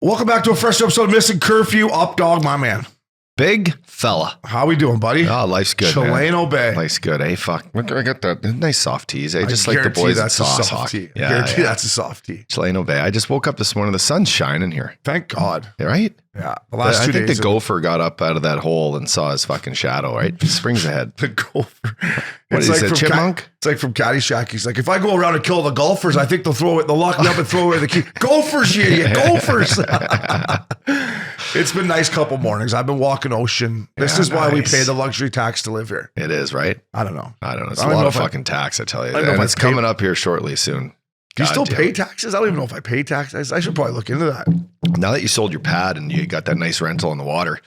Welcome back to a fresh episode of Missin Curfew. Updogg, my man. Big fella. How we doing, buddy? Oh, life's good, Chilean Bay. Life's good. Hey, fuck. I got that nice soft teas. I just like the guarantee boys at that's a Sauce soft Hockey. tea. Guarantee that's a soft tea. Chilean Bay. I just woke up this morning. The sun's shining here. Thank God. Right? Yeah. The last 2 days. I think the gopher got up out of that hole and saw his fucking shadow, right? Spring's ahead. The gopher. What is like it, chipmunk? It's like from Caddyshack. He's like, if I go around and kill the golfers, I think they'll lock me up and throw away the key. Gophers, you idiot. Gophers. It's been a nice couple mornings. I've been walking ocean. This is why we pay the luxury tax to live here. It is, right? I don't know. It's a lot of fucking tax, I tell you. And it's coming up here shortly soon. Do you still pay taxes? I don't even know if I pay taxes. I should probably look into that. Now that you sold your pad and you got that nice rental on the water,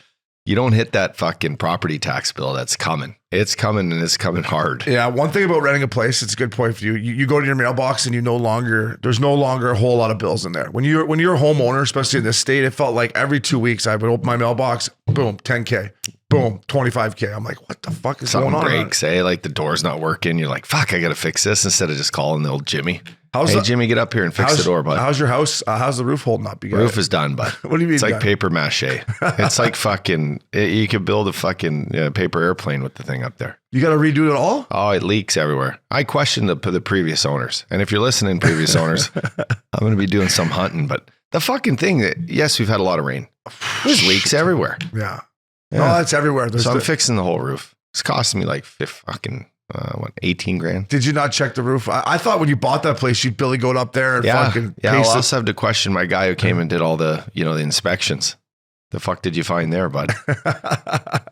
you don't hit that fucking property tax bill that's coming. It's coming and it's coming hard. Yeah, one thing about renting a place, it's a good point for you. You go to your mailbox and there's no longer a whole lot of bills in there. When you're a homeowner, especially in this state, it felt like every 2 weeks I would open my mailbox, boom, 10K, boom, 25K. I'm like, what the fuck is going on? Something breaks, like the door's not working. You're like, fuck, I got to fix this instead of just calling the old Jimmy. Jimmy, get up here and fix the door, bud. How's your house? How's the roof holding up? Roof is done, bud. What do you mean? It's like paper mache. It's like fucking, you could build a fucking paper airplane with the thing up there. You got to redo it all? Oh, it leaks everywhere. I question the previous owners. And if you're listening, previous owners, I'm going to be doing some hunting. But the fucking thing, yes, we've had a lot of rain. There's leaks everywhere. Yeah. No, it's everywhere. I'm fixing the whole roof. It's costing me like 18 grand. Did you not check the roof? I thought when you bought that place, you'd Billy goat up there and fucking I'll also have to question my guy who came and did all the, the inspections. The fuck did you find there, bud?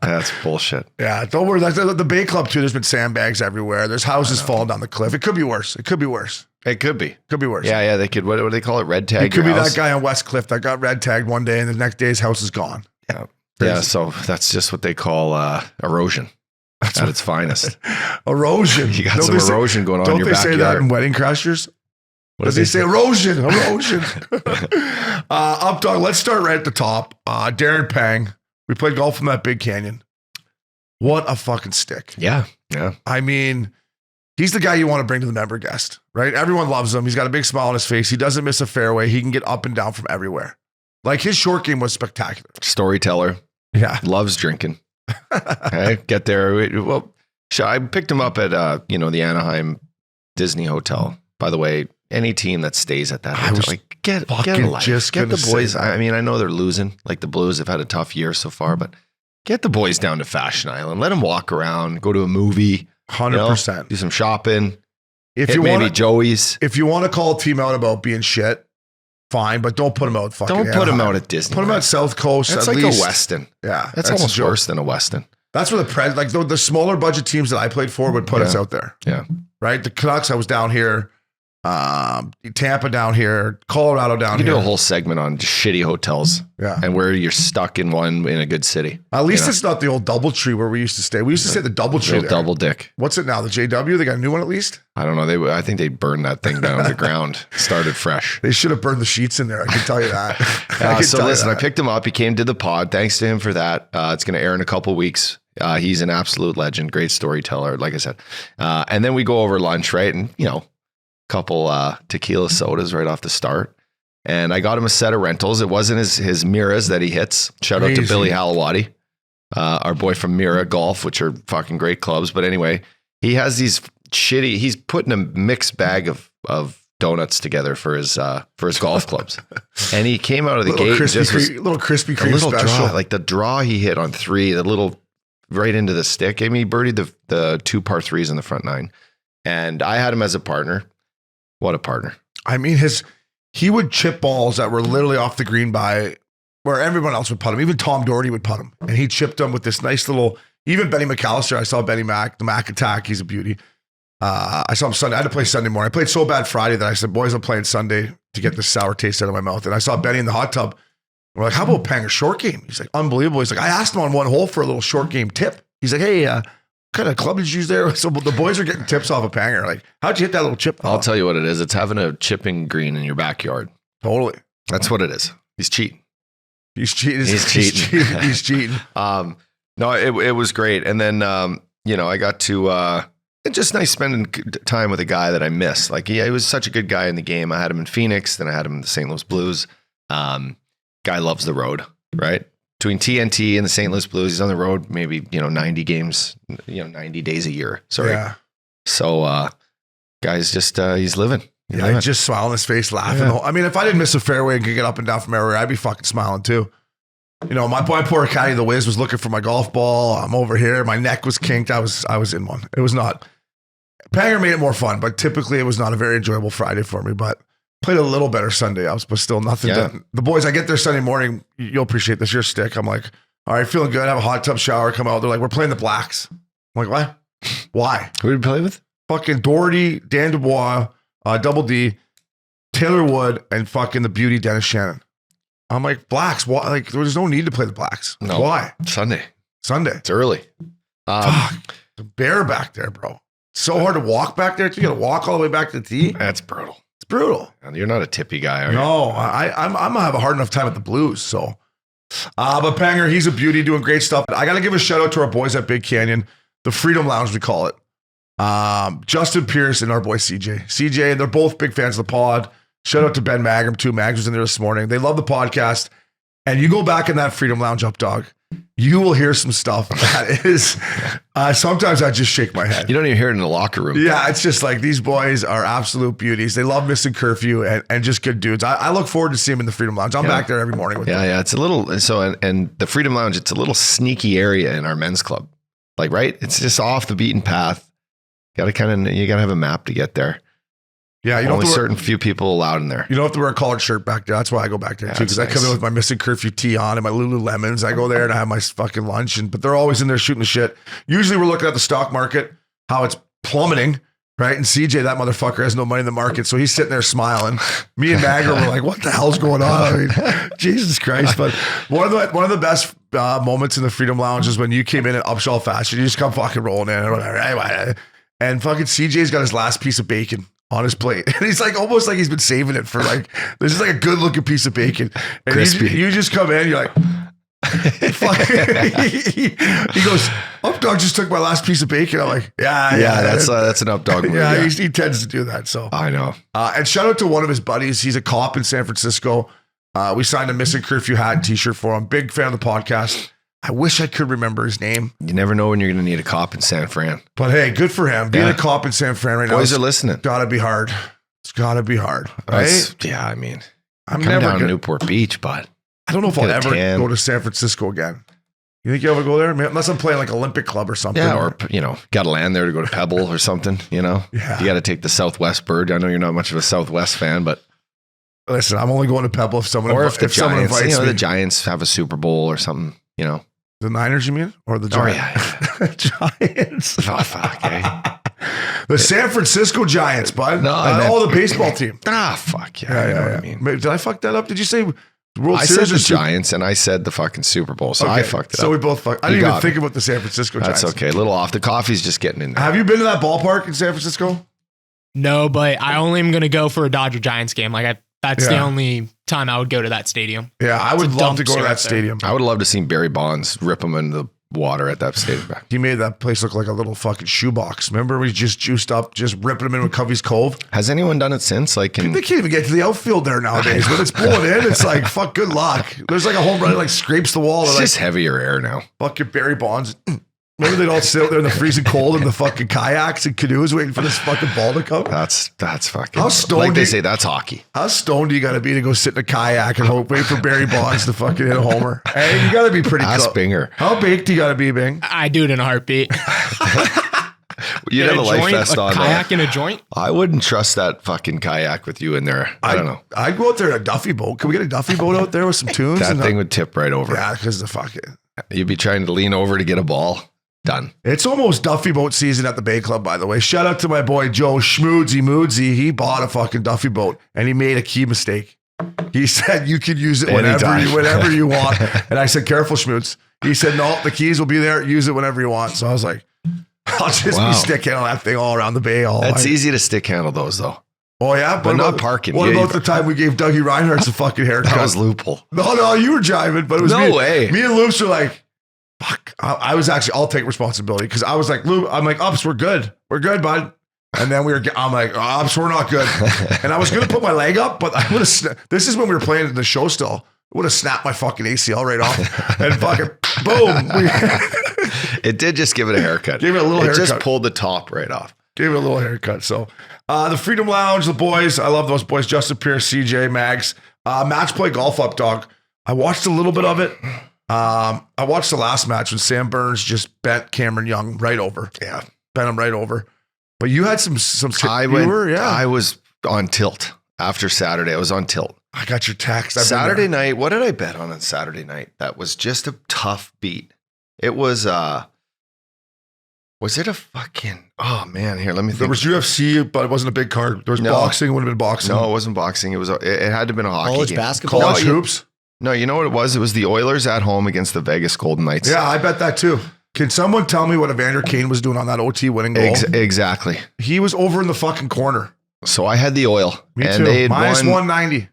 That's bullshit. Yeah, don't worry. That's the Bay Club too. There's been sandbags everywhere. There's houses falling down the cliff. It could be worse. It could be worse. It could be. Could be worse. Yeah. They could. What do they call it? Red tag. It could be that guy on West Cliff that got red tagged one day, and the next day his house is gone. Yeah. Crazy. Yeah. So that's just what they call erosion. At its finest. Erosion. You got some erosion going on in your backyard. Don't they say that in Wedding Crashers? What do they say? Erosion. Updogg, let's start right at the top. Darren Pang. We played golf in that big canyon. What a fucking stick. Yeah. I mean, he's the guy you want to bring to the member guest, right? Everyone loves him. He's got a big smile on his face. He doesn't miss a fairway. He can get up and down from everywhere. Like his short game was spectacular. Storyteller. Yeah. Loves drinking. Okay, get there. Well, I picked him up at the Anaheim Disney Hotel. By the way, any team that stays at that hotel, get a life. Get the boys. I mean, I know they're losing. Like the Blues have had a tough year so far, but get the boys down to Fashion Island. Let them walk around, go to a movie. 100%. Do some shopping. If you maybe Joey's. If you want to call a team out about being shit, fine, but don't put them out. Don't put them out at Disney. Put them out South Coast. That's at like least. a Westin. Yeah, that's almost worse than a Westin. That's where the smaller budget teams that I played for would put us out there. Yeah, right. The Canucks, I was down here. Tampa down here, Colorado down here. You do a whole segment on just shitty hotels. Yeah, and where you're stuck in one in a good city. At least it's not the old Doubletree where we used to stay. We used to stay at the Doubletree. Double Dick. What's it now? The JW? They got a new one at least? I don't know. I think they burned that thing down to the ground. Started fresh. They should have burned the sheets in there. I can tell you that. I picked him up. He came to the pod. Thanks to him for that. It's going to air in a couple weeks. He's an absolute legend. Great storyteller, like I said. And then we go over lunch, right? And, couple tequila sodas right off the start. And I got him a set of rentals. It wasn't his Miras that he hits. Shout out to Billy Halawadi, our boy from Mira Golf, which are fucking great clubs. But anyway, he has these he's putting a mixed bag of donuts together for his golf clubs. And he came out of the gate. Little Krispy Kreme special. Draw, like the draw he hit on 3, the little right into the stick. I mean, he birdied the 2 par 3s in the front 9. And I had him as a partner. What a partner. I mean, he would chip balls that were literally off the green by where everyone else would putt him. Even Tom Doherty would putt him. And he chipped them with this nice little, even Benny McAllister. I saw Benny Mac, the Mac Attack. He's a beauty. I saw him Sunday. I had to play Sunday morning. I played so bad Friday that I said, boys, I'm playing Sunday to get this sour taste out of my mouth. And I saw Benny in the hot tub. We're like, how about Pang a short game? He's like, unbelievable. He's like, I asked him on one hole for a little short game tip. He's like, hey, what kind of club did you use there? So the boys are getting tips off of Panger. Like, how'd you hit that little chip? I'll tell you what it is. It's having a chipping green in your backyard. Totally. That's what it is. He's cheating. He's cheating. He's cheating. No, it was great. And then, I got to, it's just nice spending time with a guy that I miss. Like, he was such a good guy in the game. I had him in Phoenix, then I had him in the St. Louis Blues. guy loves the road, right? Between TNT and the St. Louis Blues, he's on the road maybe, 90 games, 90 days a year. Sorry. Yeah. So, guy's just, he's living. Yeah, he's just smiling his face, laughing. Yeah. I mean, if I didn't miss a fairway and could get up and down from everywhere, I'd be fucking smiling too. My boy poor Caddy the Wiz was looking for my golf ball. I'm over here. My neck was kinked. I was in one. It was not. Panger made it more fun, but typically it was not a very enjoyable Friday for me. But played a little better Sunday. But still nothing. Yeah. The boys, I get there Sunday morning. You'll appreciate this. Your stick. I'm like, all right, feeling good. Have a hot tub shower. Come out. They're like, we're playing the Blacks. I'm like, what? Why? Who did you play with? Fucking Doherty, Dan Dubois, Double D, Taylor Wood, and fucking the beauty Dennis Shannon. I'm like, Blacks. Why? Like, there's no need to play the Blacks. No. Why? Sunday. It's early. Fuck. The bear back there, bro. It's so hard to walk back there. You got to walk all the way back to the tee. That's brutal. It's brutal. And you're not a tippy guy, are you? No, I'm gonna have a hard enough time at the Blues. So, but Panger, he's a beauty, doing great stuff. I got to give a shout out to our boys at Big Canyon, the Freedom Lounge, we call it. Justin Pierce and our boy CJ, and they're both big fans of the pod. Shout out to Ben Magrum too. Mags was in there this morning. They love the podcast. And you go back in that Freedom Lounge, Updogg, you will hear some stuff that is, sometimes I just shake my head. You don't even hear it in the locker room. Yeah, it's just like these boys are absolute beauties. They love Missin Curfew and just good dudes. I look forward to seeing them in the Freedom Lounge. I'm back there every morning with them. Yeah. It's a little, and the Freedom Lounge, it's a little sneaky area in our men's club. Like, right? It's just off the beaten path. You gotta have a map to get there. Yeah, you only certain few people allowed in there. You don't have to wear a collared shirt back there. That's why I go back there too, because I come in with my Missin Curfew tee on and my Lululemons. I go there and I have my fucking lunch, but they're always in there shooting the shit. Usually we're looking at the stock market, how it's plummeting, right? And CJ, that motherfucker, has no money in the market, so he's sitting there smiling. Me and Magger were like, "What the hell's going on?" I mean, Jesus Christ! But one of the best moments in the Freedom Lounge is when you came in Upshaw fashion. You just come fucking rolling in or whatever, and fucking CJ's got his last piece of bacon on his plate. And he's like, almost like he's been saving it for like, this is like a good looking piece of bacon. And you just come in, you're like, fuck. He goes, Updogg just took my last piece of bacon. I'm like, yeah. That's an Updogg move. Yeah, he tends to do that. So I know. And shout out to one of his buddies. He's a cop in San Francisco. We signed a Missin Curfew hat and t-shirt for him. Big fan of the podcast. I wish I could remember his name. You never know when you're going to need a cop in San Fran. But hey, good for him. Being a cop in San Fran right now. Boys are listening. Gotta be hard. It's gotta be hard, right? Yeah, I mean, I'm never never down gonna, Newport Beach, but I don't know if I'll ever go to San Francisco again. You think you'll ever go there? Unless I'm playing like Olympic Club or something. Yeah, or got to land there to go to Pebble or something. Yeah. You got to take the Southwest bird. I know you're not much of a Southwest fan, but listen, I'm only going to Pebble if someone someone invites me. The Giants have a Super Bowl or something. The Niners, you mean, or the Giants? Oh, yeah. Giants. Oh, fuck. Okay. The San Francisco Giants, bud. No, the baseball team. Fuck yeah. You know what I mean. Did I fuck that up? Did you say World I Series? said the Giants and I said the fucking Super Bowl, so I fucked it up. So we both fucked. I didn't even think about the San Francisco Giants. That's okay. A little off. The coffee's just getting in there. Have you been to that ballpark in San Francisco? No, but I only am going to go for a Dodger Giants game. That's the only time I would go to that stadium. Yeah, I would love to go to that stadium. I would love to see Barry Bonds rip him in the water at that stadium. He made that place look like a little fucking shoebox. Remember, we just juiced up, just ripping him in with Covey's Cove. Has anyone done it since? They can't even get to the outfield there nowadays. When it's pulling in, it's like, fuck, good luck. There's like a home run, scrapes the wall. It's just heavier air now. Fucking Barry Bonds. Remember they'd all sit out there in the freezing cold in the fucking kayaks and canoes waiting for this fucking ball to come? That's fucking... How stoned like they say, that's hockey. How stoned do you got to be to go sit in a kayak and wait for Barry Bonds to fucking hit a homer? Hey, you got to be pretty close. Ask Binger. How baked do you got to be, Bing? I do it in a heartbeat. You'd have a life vest on. Kayak in a joint? I wouldn't trust that fucking kayak with you in there. I don't know. I'd go out there in a Duffy boat. Can we get a Duffy boat out there with some tunes? That thing would tip right over. Yeah, because the fucking... You'd be trying to lean over to get a ball. Done. It's almost Duffy boat season at the Bay Club, by the way. Shout out to my boy Joe Schmoodsy Moodsy. He bought a fucking Duffy boat and he made a key mistake. He said you could use it whenever you want. And I said, careful, Schmoods. He said, no, the keys will be there. Use it whenever you want. So I was like, I'll just be stick handle that thing all around the bay. That's easy to stick handle those though. Oh yeah, but not parking. What about the time we gave Dougie Reinhardt a fucking haircut? That was loophole. No, you were jiving, but it was no way. Me and Loops were like, fuck. I was actually, I'll take responsibility because I was like, Loop, I'm like, Ups, we're good, bud. And then I'm like, Ups, we're not good. And I was gonna put my leg up, but this is when we were playing the show still. would have snapped my fucking ACL right off and fucking boom. It did just give it a haircut. Gave it a little haircut. It just pulled the top right off. Gave it a little haircut. So the Freedom Lounge, the boys, I love those boys. Justin Pierce, CJ, Mags. Match play golf Updogg. I watched a little bit of it. I watched the last match when Sam Burns just bent Cameron Young right over. Yeah. Bent him right over. But you had some I was on tilt after Saturday. I was on tilt. I got your text. Saturday night. What did I bet on Saturday night? That was just a tough beat. It was it a fucking, oh man, here, let me think. There was UFC, but it wasn't a big card. There was boxing, it would have been boxing. No, it wasn't boxing. It had to have been a hockey College game. basketball? College hoops? No, you know what it was? It was the Oilers at home against the Vegas Golden Knights. Yeah, I bet that too. Can someone tell me what Evander Kane was doing on that OT winning goal? Exactly. He was over in the fucking corner. So I had the oil. Me and too. They had Minus won, 190.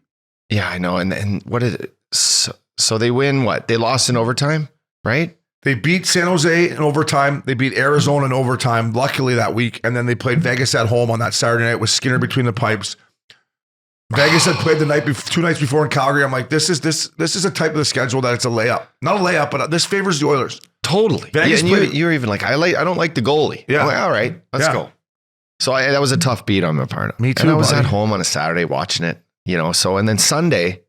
Yeah, I know. And what did it? So they win what? They lost in overtime, right? They beat San Jose in overtime. They beat Arizona in overtime, luckily that week. And then they played Vegas at home on that Saturday night with Skinner between the pipes. Vegas had played the night 2 nights before in Calgary. I'm like, this is a type of the schedule that it's a layup. Not a layup, but this favors the Oilers. Totally. Vegas Yeah, and you're even like, I don't like the goalie. Yeah. I'm like, all right, let's go. So that was a tough beat on my part. Me too, And I was buddy. at home on a Saturday watching it, so, and then Sunday,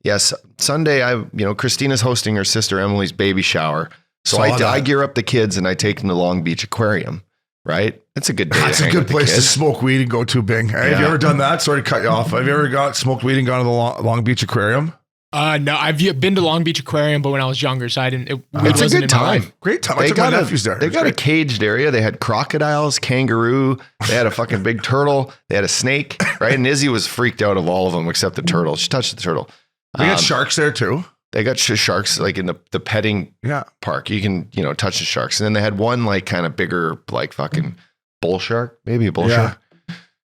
Christina's hosting her sister Emily's baby shower. So I gear up the kids and I take them to Long Beach Aquarium, right? It's a good day. That's a good place to smoke weed and go to, Bing. Hey, have you ever done that? Sorry to cut you off. Have you ever smoked weed and gone to the Long Beach Aquarium? No, I've been to Long Beach Aquarium, but when I was younger, so I didn't. It's a good time. Great time. I took my nephews there. They've got a caged area. They had crocodiles, kangaroo. They had a fucking big turtle. They had a snake, right? And Izzy was freaked out of all of them except the turtle. She touched the turtle. They got sharks there too. They got sharks like in the petting park. You can, touch the sharks. And then they had one like kind of bigger, like fucking bull shark, maybe a bull shark.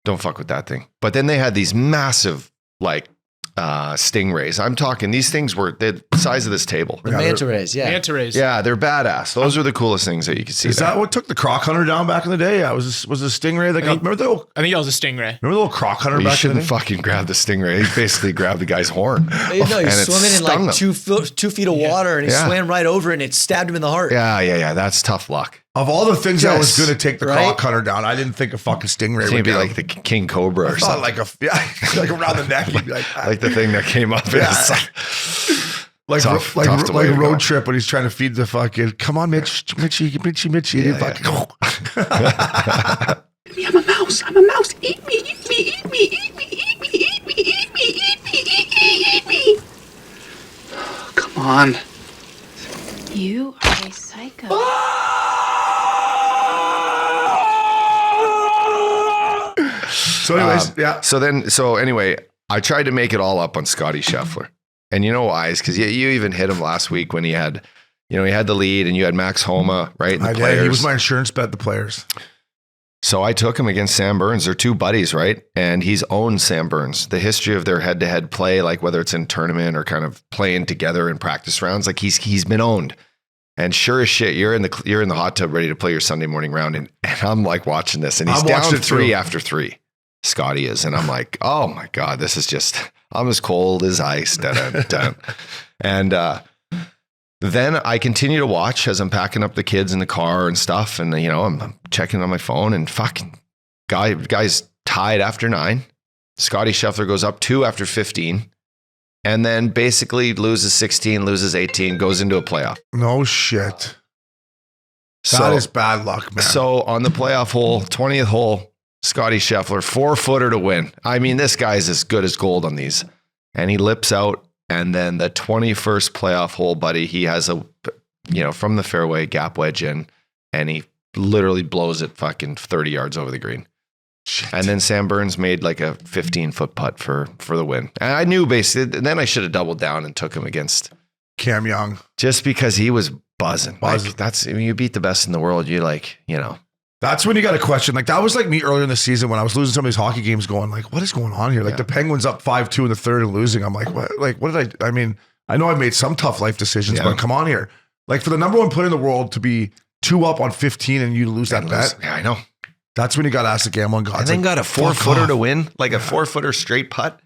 Don't fuck with that thing. But then they had these massive like stingrays. I'm talking, these things were the size of this table. The manta rays, Manta rays. Yeah, they're badass. Those are the coolest things that you could see. Is that what took the croc hunter down back in the day? Was the stingray that got, remember the little, I think that was a stingray. remember the little croc hunter You back in the shouldn't day? fucking grab the stingray. He basically grabbed the guy's horn. No, And he's it swimming in stung like them. 2 feet of water and he swam right over it and it stabbed him in the heart. Yeah. That's tough luck. Of all the things that was going to take the Right? croc hunter down, I didn't think a fucking stingray would Maybe get like him. the king cobra or I thought something. like around the neck. You'd be like, Like the thing that came up. Yeah. like Tough like to like let a it road go. trip when he's trying to feed the fucking. Come on, Mitchie. Yeah. Fucking, I'm a mouse. I'm a mouse. Eat me, eat me, eat me, eat me, eat me, eat me, eat me, eat me, eat me, eat me. Come on. You are a psycho. So anyways, So anyway, I tried to make it all up on Scotty Scheffler. And you know why? Is because you even hit him last week when he had the lead and you had Max Homa, right? And the players. He was my insurance bet, the players. So I took him against Sam Burns. They're two buddies, right? And he's owned Sam Burns. The history of their head-to-head play, like whether it's in tournament or kind of playing together in practice rounds, like he's been owned. And sure as shit, you're in the hot tub ready to play your Sunday morning round, and I'm like watching this, and he's I'm down watching it 3 too. after 3. Scotty is, and I'm like, oh my god, this is just, I'm as cold as ice. Dun, dun. And then I continue to watch as I'm packing up the kids in the car and stuff, and I'm checking on my phone, and fucking guys tied after 9. Scotty Scheffler goes up 2 after 15. And then basically loses 16, loses 18, goes into a playoff. No shit. So, That is bad luck, man. So on the playoff hole, 20th hole, Scotty Scheffler, 4-footer to win. I mean, this guy's as good as gold on these. And he lips out. And then the 21st playoff hole, buddy, he has from the fairway, gap wedge in. And he literally blows it fucking 30 yards over the green. Shit. And then Sam Burns made like a 15-foot putt for the win. And I knew basically, then I should have doubled down and took him against Cam Young. just because he was buzzing. Buzzing. Like you beat the best in the world. You That's when you got a question. Like that was like me earlier in the season when I was losing some of these hockey games going like, what is going on here? Like the Penguins up 5-2 in the third and losing. I'm like, what? Like, what did I mean, I know I've made some tough life decisions, but come on here. Like for the number one player in the world to be 2 up on 15 and you lose that bet. Yeah, I know. That's when you got to ask the gambling gods. And then like, got a fuck 4-footer off. to win, like a 4-footer straight putt.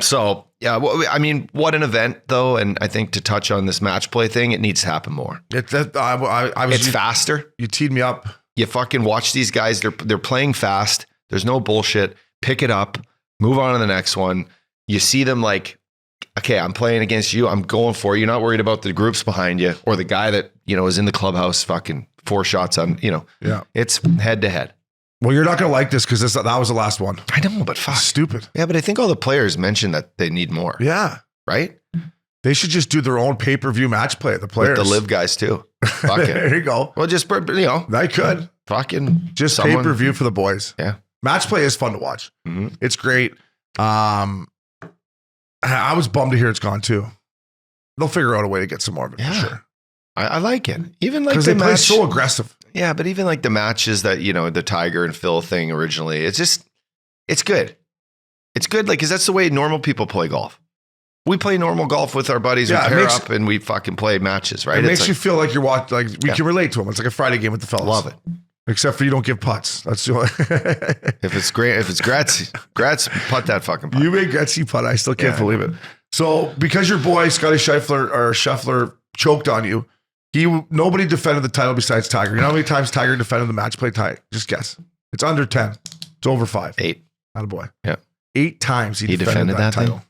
So yeah, I mean, what an event though. And I think to touch on this match play thing, it needs to happen more. It's faster. You teed me up. You fucking watch these guys. They're playing fast. There's no bullshit. Pick it up, move on to the next one. You see them like, okay, I'm playing against you. I'm going for you. You're not worried about the groups behind you or the guy that, is in the clubhouse fucking 4 shots on, Yeah. It's head to head. Well, you're not going to like this because that was the last one. I know, but fuck. Stupid. Yeah, but I think all the players mentioned that they need more. Yeah. Right? They should just do their own pay-per-view match play, the players. With the live guys too. Fuck it. There you go. Well, just, They could. Fucking. Just pay-per-view for the boys. Yeah. Match play is fun to watch. Mm-hmm. It's great. I was bummed to hear it's gone too. They'll figure out a way to get some more of it for sure. I like it. Even like because they play so aggressive. Yeah, but even like the matches that, the Tiger and Phil thing originally, it's good. It's good. Like, cause that's the way normal people play golf. We play normal golf with our buddies. We pair up and we fucking play matches, right? It makes you feel like you're watching, like we can relate to them. It's like a Friday game with the fellas. Love it. Except for you don't give putts. That's the only. If it's Gratz, putt that fucking putt. You made Gretzky putt. I still can't believe it. So because your boy Scotty Scheffler choked on you, nobody defended the title besides Tiger. You know how many times Tiger defended the match play tie? Just guess. It's under 10. It's over 5. 8. Attaboy. Yeah. 8 times he defended that title.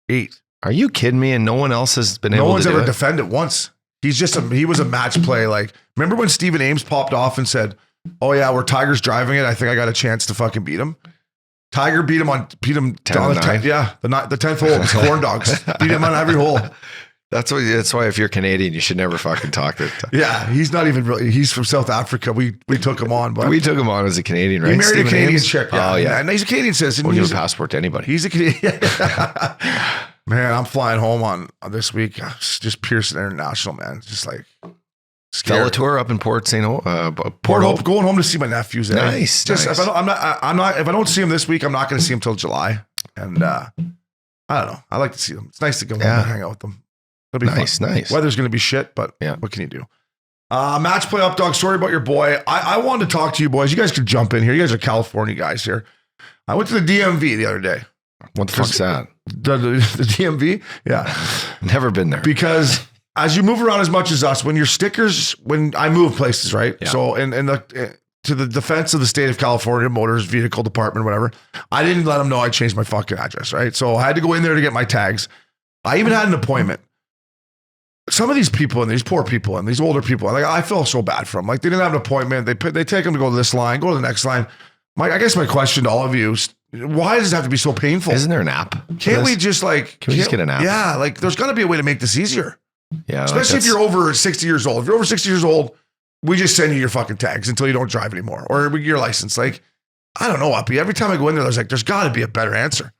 Thing? 8. Are you kidding me? And no one else has been able to do it? No one's ever defended once. He was a match play. Like, remember when Stephen Ames popped off and said, "Oh yeah, where Tiger's driving it, I think I got a chance to fucking beat him." Tiger beat him on 10 on the 10th. Yeah, the 10th hole. Corn dogs beat him on every hole. That's why if you're Canadian, you should never fucking talk to him. Yeah, he's not even really. He's from South Africa. We took him on, but we took him on as a Canadian, right? He married Stephen a Canadian Ames? chick. Yeah. Oh yeah, and he's a Canadian citizen. We'll give a passport to anybody. He's a Canadian. Man, I'm flying home on this week. Just Pearson International, man. Just like Fella tour up in Port Hope. Going home to see my nephews. Nice. Just nice. if I don't see him this week, I'm not going to see him till July. And I don't know. I like to see them. It's nice to go home and hang out with them. It'll be nice. fun. Nice. Weather's going to be shit, but what can you do? Match play Updogg. Sorry about your boy. I wanted to talk to you boys. You guys could jump in here. You guys are California guys here. I went to the DMV the other day. What the fuck's that? The DMV? Yeah. Never been there. Because as you move around as much as us, when I move places, right? Yeah. So to the defense of the state of California, Motors Vehicle Department, whatever, I didn't let them know I changed my fucking address, right? So I had to go in there to get my tags. I even had an appointment. Some of these people and these poor people and these older people, like I feel so bad for them. Like they didn't have an appointment. They take them to go to this line, go to the next line. I guess my question to all of you is, why does it have to be so painful? Isn't there an app? Can't we just Can we just get an app? Yeah, like there's got to be a way to make this easier. Yeah, especially if you're over 60 years old. If you're over 60 years old, we just send you your fucking tags until you don't drive anymore, or your license. Like, I don't know, Uppy. Every time I go in there, there's got to be a better answer.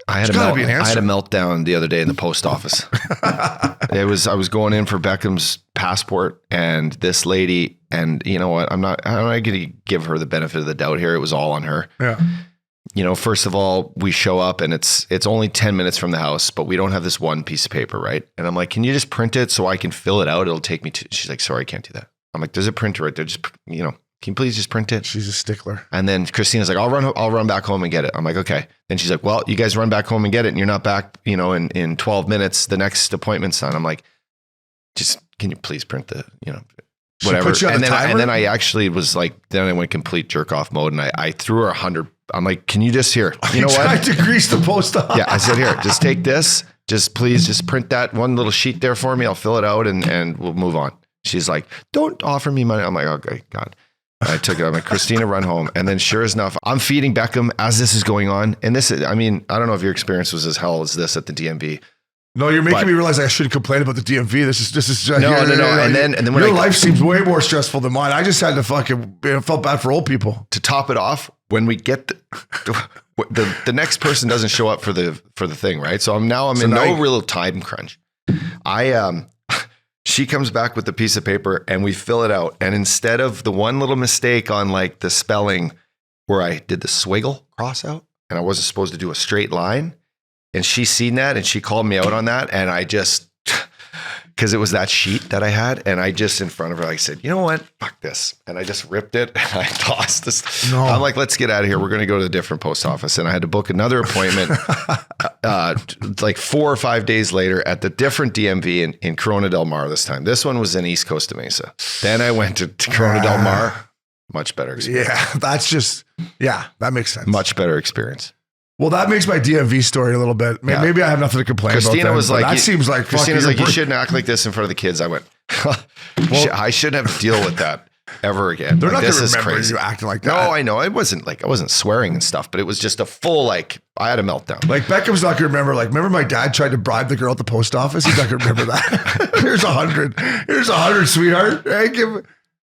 I had a meltdown the other day in the post office. I was going in for Beckham's passport, and this lady, and you know what? I'm not going to give her the benefit of the doubt here. It was all on her. Yeah. First of all, we show up and it's only 10 minutes from the house, but we don't have this one piece of paper, right? And I'm like, can you just print it so I can fill it out? It'll take me she's like, sorry, I can't do that. I'm like, there's a printer right there. Just, can you please just print it? She's a stickler. And then Christina's like, I'll run back home and get it. I'm like, okay. Then she's like, well, you guys run back home and get it. And you're not back, in 12 minutes, the next appointment's on. I'm like, just, can you please print the, whatever. And then I actually was like, then I went complete jerk off mode and I threw her 100. I'm like, can you just what? I tried to grease the post office. Yeah. I said, here, just take this. Just please just print that one little sheet there for me. I'll fill it out and we'll move on. She's like, don't offer me money. I'm like, okay, God. I took it. I'm like, Christina, run home. And then sure as enough, I'm feeding Beckham as this is going on. And this is, I don't know if your experience was as hell as this at the DMV. No, you're making me realize I shouldn't complain about the DMV. This is no. And then when your life seems way more stressful than mine. I just had to fucking felt bad for old people. To top it off, when we get the next person doesn't show up for the thing, right? So I'm in no real time crunch. She comes back with the piece of paper and we fill it out. And instead of the one little mistake on like the spelling where I did the swiggle cross out and I wasn't supposed to do a straight line, and she seen that and she called me out on that. And I just, because it was that sheet that I had. And I just in front of her, I said, you know what? Fuck this. And I just ripped it and I tossed this. No. I'm like, let's get out of here. We're going to go to a different post office. And I had to book another appointment like 4 or 5 days later at the different DMV in Corona Del Mar this time. This one was in East Costa Mesa. Then I went to Corona Del Mar. Much better experience. Yeah, that makes sense. Much better experience. Well, that makes my DMV story a little bit. Maybe I have nothing to complain Christina about. was like, that seems like Christina's like, you shouldn't act like this in front of the kids. I went, I shouldn't have to deal with that ever again. They're like, not going to remember crazy. you acting like that. No, I know. I wasn't swearing and stuff, but it was just a full, like, I had a meltdown. Like Beckham's not going to remember. Like, remember my dad tried to bribe the girl at the post office? He's not going to remember that. Here's 100. Here's 100, sweetheart.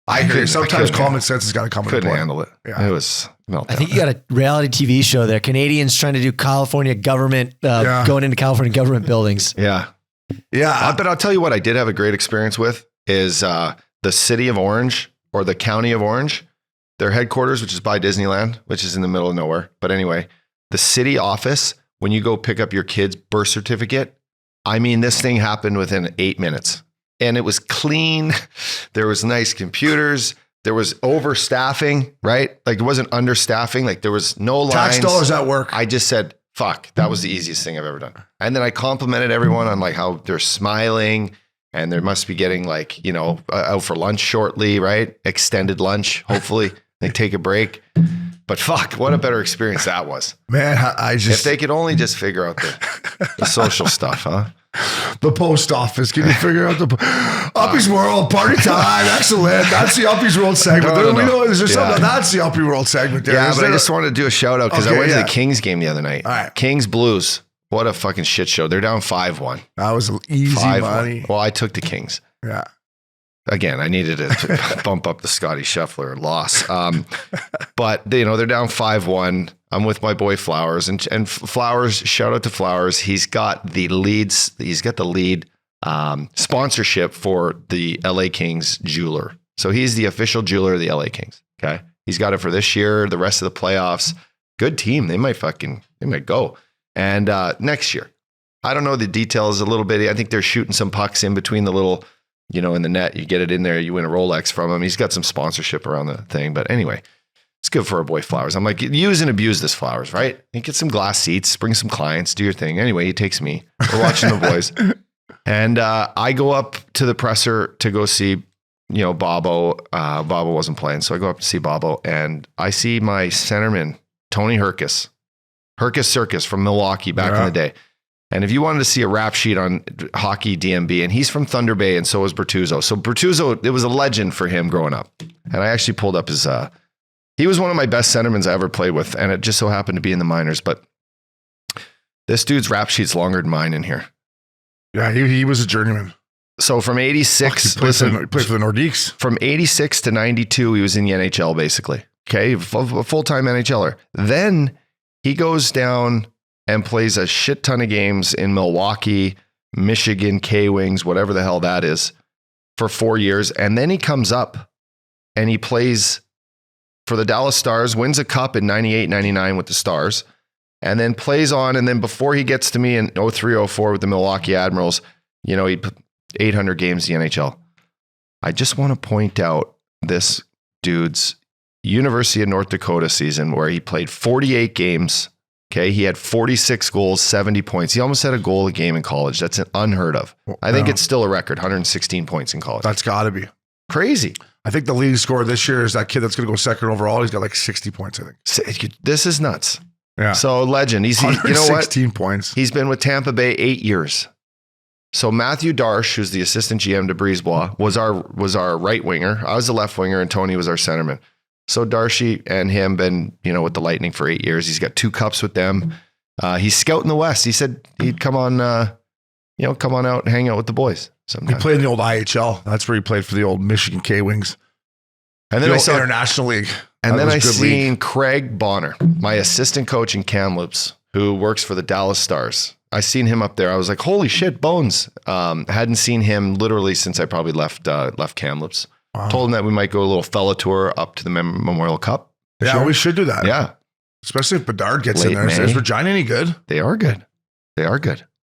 I hear you. Sometimes common sense has got to come into play. Couldn't handle it. Yeah. It was meltdown. I think you got a reality TV show there. Canadians trying to do California government, going into California government buildings. Yeah. Yeah. But I'll tell you what I did have a great experience with is the city of Orange or the county of Orange, their headquarters, which is by Disneyland, which is in the middle of nowhere. But anyway, the city office, when you go pick up your kid's birth certificate, I mean, this thing happened within 8 minutes. And it was clean. There was nice computers. There was overstaffing, right? Like it wasn't understaffing. Like there was no lines. Tax dollars at work. I just said, fuck, that was the easiest thing I've ever done. And then I complimented everyone on like how they're smiling and they must be getting like, out for lunch shortly, right? Extended lunch, hopefully. They take a break. But fuck, what a better experience that was. Man, if they could only just figure out the social stuff, huh? The post office. Can you figure out the Uppy's World party time? Excellent. That's the Uppy's World segment. Is there something? That's the Uppy World segment. There. Yeah, but I just wanted to do a shout out because I went to the Kings game the other night. All right. Kings Blues. What a fucking shit show. They're down 5-1. That was easy 5-1. money. Well, I took the Kings. Yeah. Again, I needed to bump up the Scotty Scheffler loss. But they're down 5-1. I'm with my boy Flowers and Flowers, shout out to Flowers. He's got the lead sponsorship for the LA Kings jeweler. So he's the official jeweler of the LA Kings. Okay. He's got it for this year, the rest of the playoffs. Good team. They might go. And next year, I don't know the details a little bit. I think they're shooting some pucks in between the little, in the net. You get it in there, you win a Rolex from him. He's got some sponsorship around the thing. But anyway, it's good for our boy Flowers. I'm like, use and abuse this Flowers, right? You get some glass seats, bring some clients, do your thing. Anyway, he takes me. We're watching the boys. And I go up to the presser to go see, Bobo. Bobo wasn't playing. So I go up to see Bobo and I see my centerman, Tony Herkus Circus from Milwaukee back in the day. And if you wanted to see a rap sheet on hockey DMV, and he's from Thunder Bay and so is Bertuzzo. So Bertuzzo, it was a legend for him growing up. And I actually pulled up his, he was one of my best centermans I ever played with. And it just so happened to be in the minors, but this dude's rap sheet's longer than mine in here. Yeah, he was a journeyman. So from 86, he played for the Nordiques. From 86 to 92, he was in the NHL basically. Okay, a full-time NHLer. Then he goes down and plays a shit ton of games in Milwaukee, Michigan, K-Wings, whatever the hell that is, for 4 years. And then he comes up and he plays for the Dallas Stars, wins a cup in 98, 99 with the Stars, and then plays on. And then before he gets to me in 03, 04 with the Milwaukee Admirals, he put 800 games in the NHL. I just want to point out this dude's University of North Dakota season where he played 48 games. Okay, he had 46 goals, 70 points. He almost had a goal a game in college. That's unheard of. I think it's still a record, 116 points in college. That's got to be. Crazy. I think the leading scorer this year is that kid that's going to go second overall. He's got like 60 points, I think. This is nuts. Yeah. So legend. He's you know what? 16 points. He's been with Tampa Bay 8 years. So Matthew Darsh, who's the assistant GM to Brisebois, was our right winger. I was the left winger and Tony was our centerman. So Darcy and him been, with the Lightning for 8 years. He's got 2 cups with them. He's scouting the West. He said he'd come on out and hang out with the boys sometime. He played in the old IHL. That's where he played for the old Michigan K-Wings. And then I saw International League. And then I seen Craig Bonner, my assistant coach in Kamloops, who works for the Dallas Stars. I seen him up there. I was like, holy shit, Bones. Hadn't seen him literally since I probably left Kamloops. Wow. Told him that we might go a little fella tour up to the Memorial Cup. Yeah, sure. We should do that. Yeah. Especially if Bedard gets in there. Is Regina any good? They are good.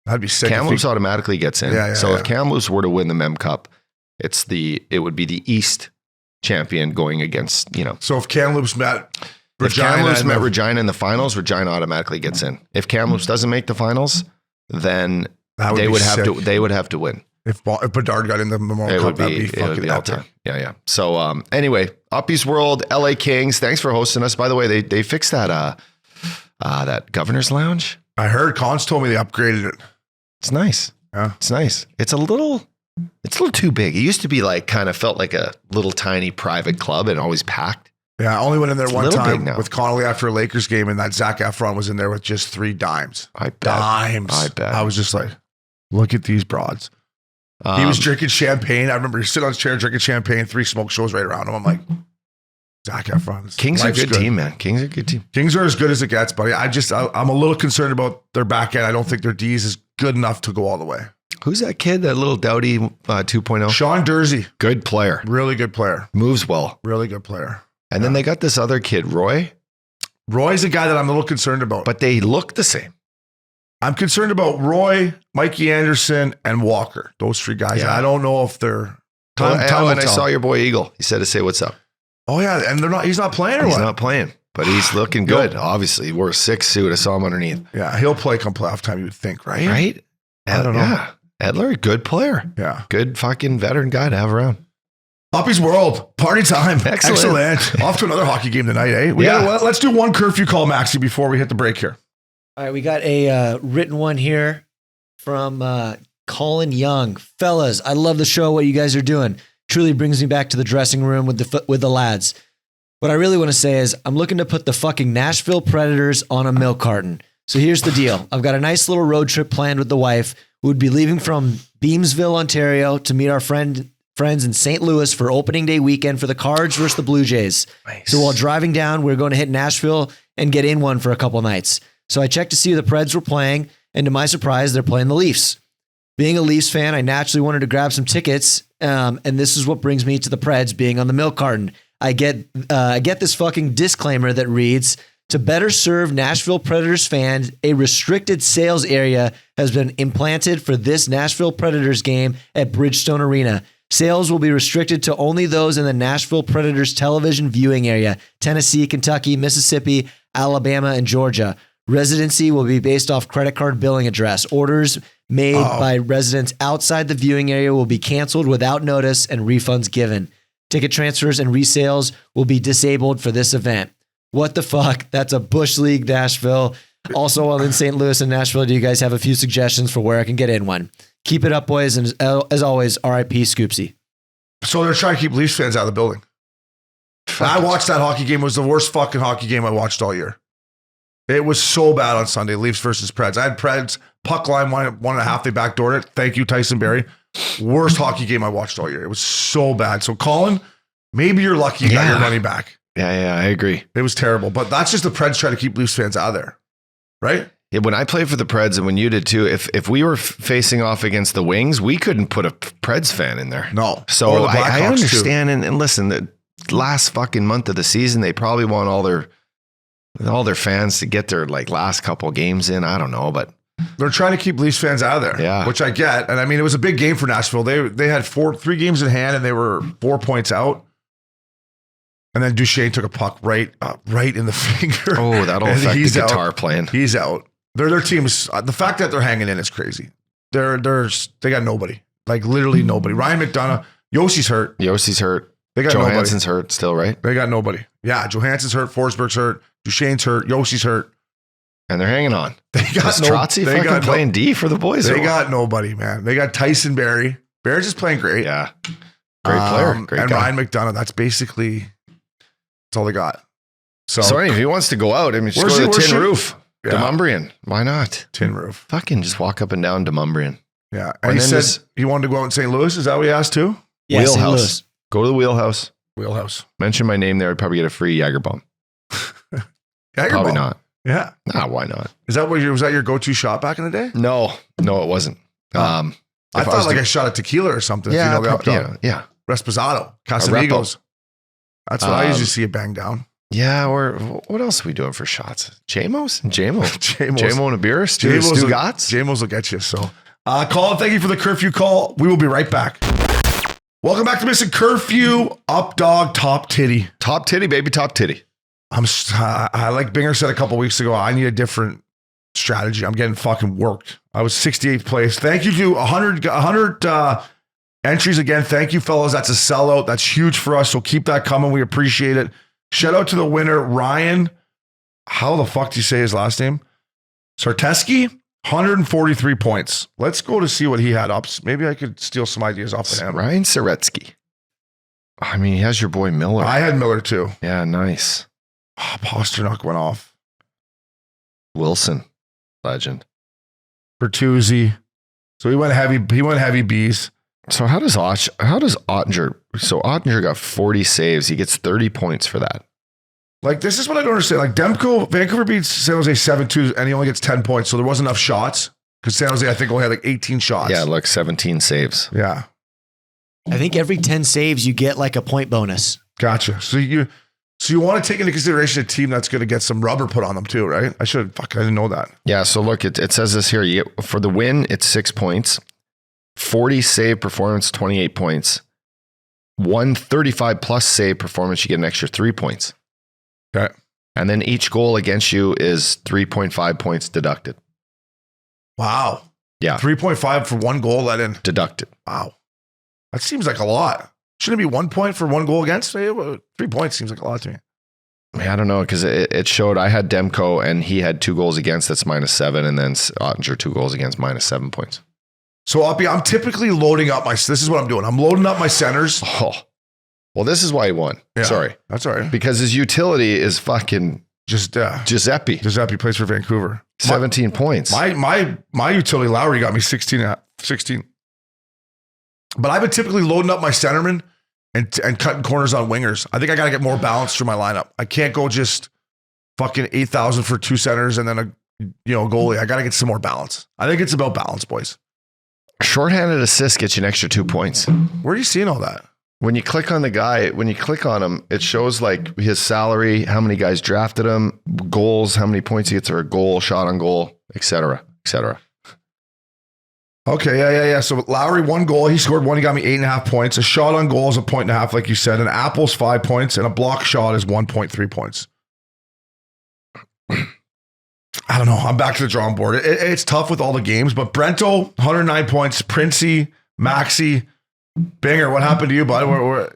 That'd be sick. Kamloops automatically gets in. Yeah, So if Kamloops were to win the Mem Cup, it would be the East champion going against, So if Kamloops met if Kamloops met Regina in the finals, Regina automatically gets in. If Kamloops doesn't make the finals, then they would have to win. If Bedard got in the Memorial Cup, that'd be fucking all time. Yeah. So anyway, Uppy's World, LA Kings. Thanks for hosting us. By the way, they fixed that Governor's Lounge. I heard Cons told me they upgraded it. It's nice. Yeah. It's nice. It's a little too big. It used to be like kind of felt like a little tiny private club and always packed. Yeah, I only went in there one time with Connolly after a Lakers game, and that Zac Efron was in there with just 3 dimes. I bet. Dimes. I bet. I was just like, look at these broads. He was drinking champagne. I remember he sitting on his chair drinking champagne, 3 smoke shows right around him. I'm like, Zac Efron. Kings are a good team, man. Kings are a good team. Kings are as good as it gets, buddy. I'm a little concerned about their back end. I don't think their D's is good enough to go all the way. Who's that kid? That little Doughty 2.0? Sean Dursey. Good player. Really good player. Moves well. Really good player. And then they got this other kid, Roy. Roy's a guy that I'm a little concerned about. But they look the same. I'm concerned about Roy, Mikey Anderson, and Walker. Those 3 guys. Yeah. I don't know if they're... And I saw your boy Eagle. He said to say what's up. Oh, yeah. And he's not playing or what? He's not playing, but he's looking good. Obviously, he wore a 6 suit. I saw him underneath. Yeah, he'll play come playoff time, you would think, right? Right? I don't know. Yeah. Edler, good player. Yeah. Good fucking veteran guy to have around. Uppy's World, party time. Excellent. Off to another hockey game tonight, eh? Let's do one curfew call, Maxie, before we hit the break here. All right, we got a written one here from Colin Young. Fellas, I love the show, what you guys are doing. Truly brings me back to the dressing room with the lads. What I really want to say is I'm looking to put the fucking Nashville Predators on a milk carton. So here's the deal. I've got a nice little road trip planned with the wife. We would be leaving from Beamsville, Ontario to meet our friends in St. Louis for opening day weekend for the Cards versus the Blue Jays. Nice. So while driving down, we're going to hit Nashville and get in one for a couple nights. So I checked to see who the Preds were playing, and to my surprise, they're playing the Leafs. Being a Leafs fan, I naturally wanted to grab some tickets, and this is what brings me to the Preds being on the milk carton. I get this fucking disclaimer that reads, to better serve Nashville Predators fans, a restricted sales area has been implanted for this Nashville Predators game at Bridgestone Arena. Sales will be restricted to only those in the Nashville Predators television viewing area, Tennessee, Kentucky, Mississippi, Alabama, and Georgia. Residency will be based off credit card billing address. Orders made by residents outside the viewing area will be canceled without notice and refunds given. Ticket transfers and resales will be disabled for this event. What the fuck? That's a Bush League, Nashville. Also, while in St. Louis and Nashville, do you guys have a few suggestions for where I can get in one? Keep it up, boys. And as always, RIP Scoopsy. So they're trying to keep Leafs fans out of the building. I watched that hockey game. It was the worst fucking hockey game I watched all year. It was so bad on Sunday, Leafs versus Preds. I had Preds, puck line 1.5. They backdoored it. Thank you, Tyson Barrie. Worst hockey game I watched all year. It was so bad. So, Colin, maybe you're lucky you got your money back. Yeah, I agree. It was terrible. But that's just the Preds trying to keep Leafs fans out of there, right? Yeah, when I played for the Preds and when you did too, if we were facing off against the Wings, we couldn't put a Preds fan in there. No. So I understand. And listen, the last fucking month of the season, they probably want all their fans to get their last couple games in. I don't know, but they're trying to keep Leafs fans out of there, yeah, which I get. And I mean, it was a big game for Nashville. They had 3 games in hand and they were 4 points out. And then Duchesne took a puck right in the finger. Oh, that'll affect the guitar playing. He's out. Their teams. The fact that they're hanging in is crazy. They got nobody. Literally nobody. Ryan McDonough. Yossi's hurt. They got Johansson's hurt still, right? They got nobody. Yeah, Johansson's hurt. Forsberg's hurt. Duchesne's hurt. Yossi's hurt. And they're hanging on. They got Trotzy fucking playing D for the boys. They got nobody, man. They got Tyson Barrie. Barrie's just playing great. Yeah. Great player. Great guy. Ryan McDonough. That's all they got. So anyway, if he wants to go out, just go to the Tin Roof. Yeah. Demumbrian. Why not? Tin Roof. Fucking just walk up and down Demumbrian. Yeah. And he said he wanted to go out in St. Louis. Is that what he asked too? Yeah, Wheelhouse. Go to the Wheelhouse. Mention my name there. I'd probably get a free Jagerbomb. Probably not. Yeah. Nah, why not? Was that your go-to shot back in the day? No, it wasn't. I thought a shot of tequila or something. Yeah, if you know the Updogg. Yeah. Resposado. Casamigos. That's what I usually see it bang down. Yeah, or what else are we doing for shots? JMO's? JMO's. JMO and a beer? Stu Gotts? JMO's will get you. So, Colin, thank you for the curfew call. We will be right back. Welcome back to Missin Curfew. Updogg, top titty. Top titty, baby, top titty. I like Binger said a couple weeks ago, I need a different strategy. I'm getting fucking worked. I was 68th place. Thank you to 100 entries again. Thank you, fellas. That's a sellout. That's huge for us. So keep that coming. We appreciate it. Shout out to the winner, Ryan. How the fuck do you say his last name? Sarteski, 143 points. Let's go to see what he had up. Maybe I could steal some ideas off of him. Ryan Saretsky. I mean, he has your boy Miller. I had Miller too. Yeah, nice. Oh, Pasternak went off. Wilson, legend. Bertuzzi. So he went heavy B's. So how does Ottinger? So Ottinger got 40 saves. He gets 30 points for that. Like, this is what I don't understand. Like, Vancouver beats San Jose 7-2, and he only gets 10 points. So there wasn't enough shots. Because San Jose, I think, only had like 18 shots. Yeah, look, 17 saves. Yeah. I think every 10 saves, you get like a point bonus. Gotcha. So you want to take into consideration a team that's going to get some rubber put on them too, right? I didn't know that. Yeah, so look, it says this here. You get, for the win, it's 6 points. 40 save performance, 28 points. 135 plus save performance, you get an extra 3 points. Okay. And then each goal against you is 3.5 points deducted. Wow. Yeah. 3.5 for one goal let in. Deducted. Wow. That seems like a lot. Shouldn't it be 1 point for one goal against? 3 points seems like a lot to me. I don't know, because it showed I had Demko and he had 2 goals against, that's -7, and then Ottinger 2 goals against, -7 points. So I'm typically loading up this is what I'm doing. I'm loading up my centers. Oh, well, this is why he won. Yeah, Sorry. That's all right. Because his utility is fucking Just Giuseppe. Giuseppe plays for Vancouver. 17 points. My utility, Lowry, got me 16. But I've been typically loading up my centerman and cutting corners on wingers. I think I got to get more balance through my lineup. I can't go just fucking 8,000 for 2 centers and then a goalie. I got to get some more balance. I think it's about balance, boys. Shorthanded assist gets you an extra 2 points. Where are you seeing all that? When you click on the guy, when you click on him, it shows like his salary, how many guys drafted him, goals, how many points he gets for a goal, shot on goal, et cetera, et cetera. Okay, yeah. So Lowry, 1 goal. He scored 1. He got me 8.5 points. A shot on goal is 1.5 points, like you said. An apple's 5 points, and a block shot is 1.3 points. I don't know. I'm back to the drawing board. It's tough with all the games, but Brento, 109 points. Princey, Maxi, Binger. What happened to you, bud? You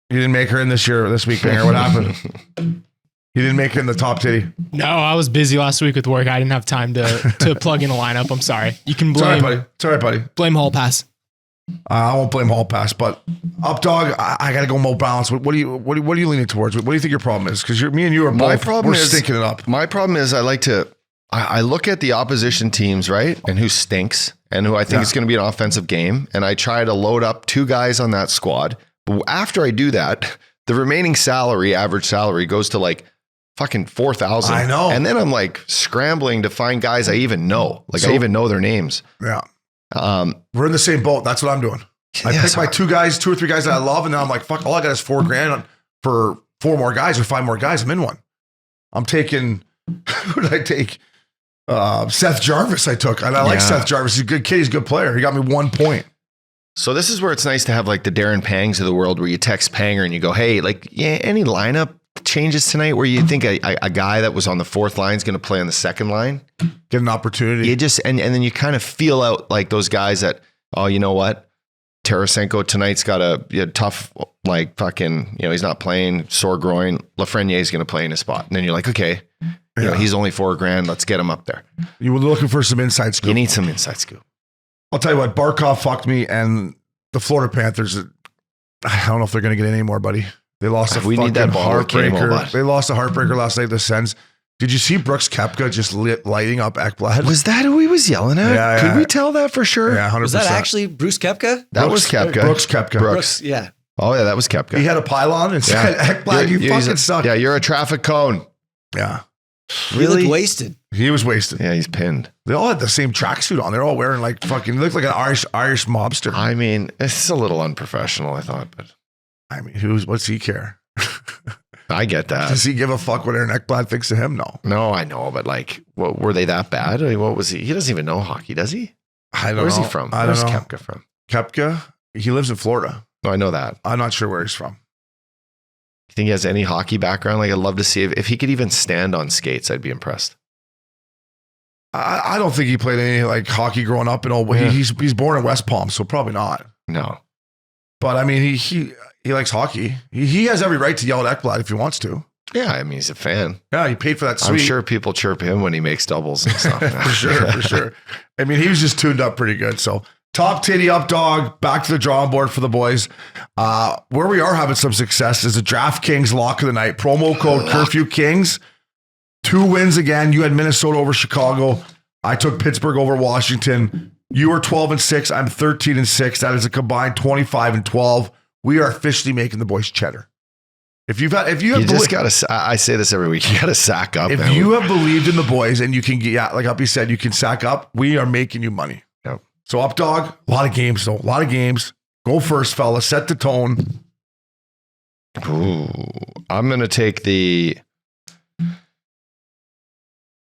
didn't make her in this week, Binger. What happened? You didn't make it in the top titty. No, I was busy last week with work. I didn't have time to plug in a lineup. I'm sorry. You can blame. It's all right, buddy. Blame Hall Pass. I won't blame Hall Pass, but Updogg, I got to go more balance. What are you leaning towards? What do you think your problem is? Because me and you are both. We're stinking it up. My problem is I look at the opposition teams, right, and who stinks and who I think is going to be an offensive game, and I try to load up 2 guys on that squad. But after I do that, the remaining average salary, goes to like fucking 4,000. I know. And then I'm like scrambling to find guys I even know. I even know their names. Yeah. We're in the same boat. That's what I'm doing. I pick my 2 or 3 guys that I love, and then I'm like, fuck, all I got is $4,000 for 4 more guys or 5 more guys. I'm in one. I'm taking, who did I take? Seth Jarvis I took. And I like Seth Jarvis. He's a good kid. He's a good player. He got me 1 point. So this is where it's nice to have like the Darren Pangs of the world, where you text Panger and you go, hey, any lineup changes tonight where you think a guy that was on the 4th line is going to play on the 2nd line? Get an opportunity. You just, and then you kind of feel out like those guys that, oh, you know what? Tarasenko tonight's got a tough, like fucking, he's not playing, sore groin. Lafreniere is going to play in his spot. And then you're like, okay, he's only $4,000. Let's get him up there. You were looking for some inside scoop. You need some inside scoop. I'll tell you what, Barkov fucked me, and the Florida Panthers, I don't know if they're going to get any more, buddy. They lost a fucking heartbreaker. They lost a heartbreaker last night, the Sens. Did you see Brooks Koepka just lighting up Ekblad? Was that who he was yelling at? Yeah. Could we tell that for sure? Yeah, 100%. Was that actually Bruce Koepka? That was Koepka. Brooks Koepka. Brooks. Yeah. Oh, yeah, that was Koepka. He had a pylon and said, Ekblad, you fucking suck. Yeah, you're a traffic cone. Yeah. He looked wasted. He was wasted. Yeah, he's pinned. They all had the same tracksuit on. They're all wearing like fucking, look like an Irish mobster. I mean, it's a little unprofessional, I thought, but I mean, what's he care? I get that. Does he give a fuck what Aaron Ekblad thinks of him? No. No, I know, but like, what were they that bad? I mean, what was he? He doesn't even know hockey, does he? I don't know. Where's he from? I don't Where's know. Kepka from? Kepka? He lives in Florida. No, I know that. I'm not sure where he's from. You think he has any hockey background? Like, I'd love to see if he could even stand on skates. I'd be impressed. I don't think he played any like hockey growing up and all. Yeah. He's born in West Palm, so probably not. No. But I mean, he likes hockey. He has every right to yell at Ekblad if he wants to. Yeah, I mean, he's a fan. Yeah, he paid for that suite. I'm sure people chirp him when he makes doubles and stuff. for sure. I mean, he was just tuned up pretty good. So top titty Updogg, back to the drawing board for the boys. Where we are having some success is the DraftKings lock of the night. Promo code Curfew Kings. 2 wins again. You had Minnesota over Chicago. I took Pittsburgh over Washington. You are 12-6. I'm 13-6. That is a combined 25-12. We are officially making the boys cheddar. If you just gotta, I say this every week, you gotta sack up. If you have believed in the boys and you can get, like Uppy said, you can sack up, we are making you money. Yep. So Updogg, a lot of games though, a lot of games. Go first, fella. Set the tone. Ooh, I'm gonna take the.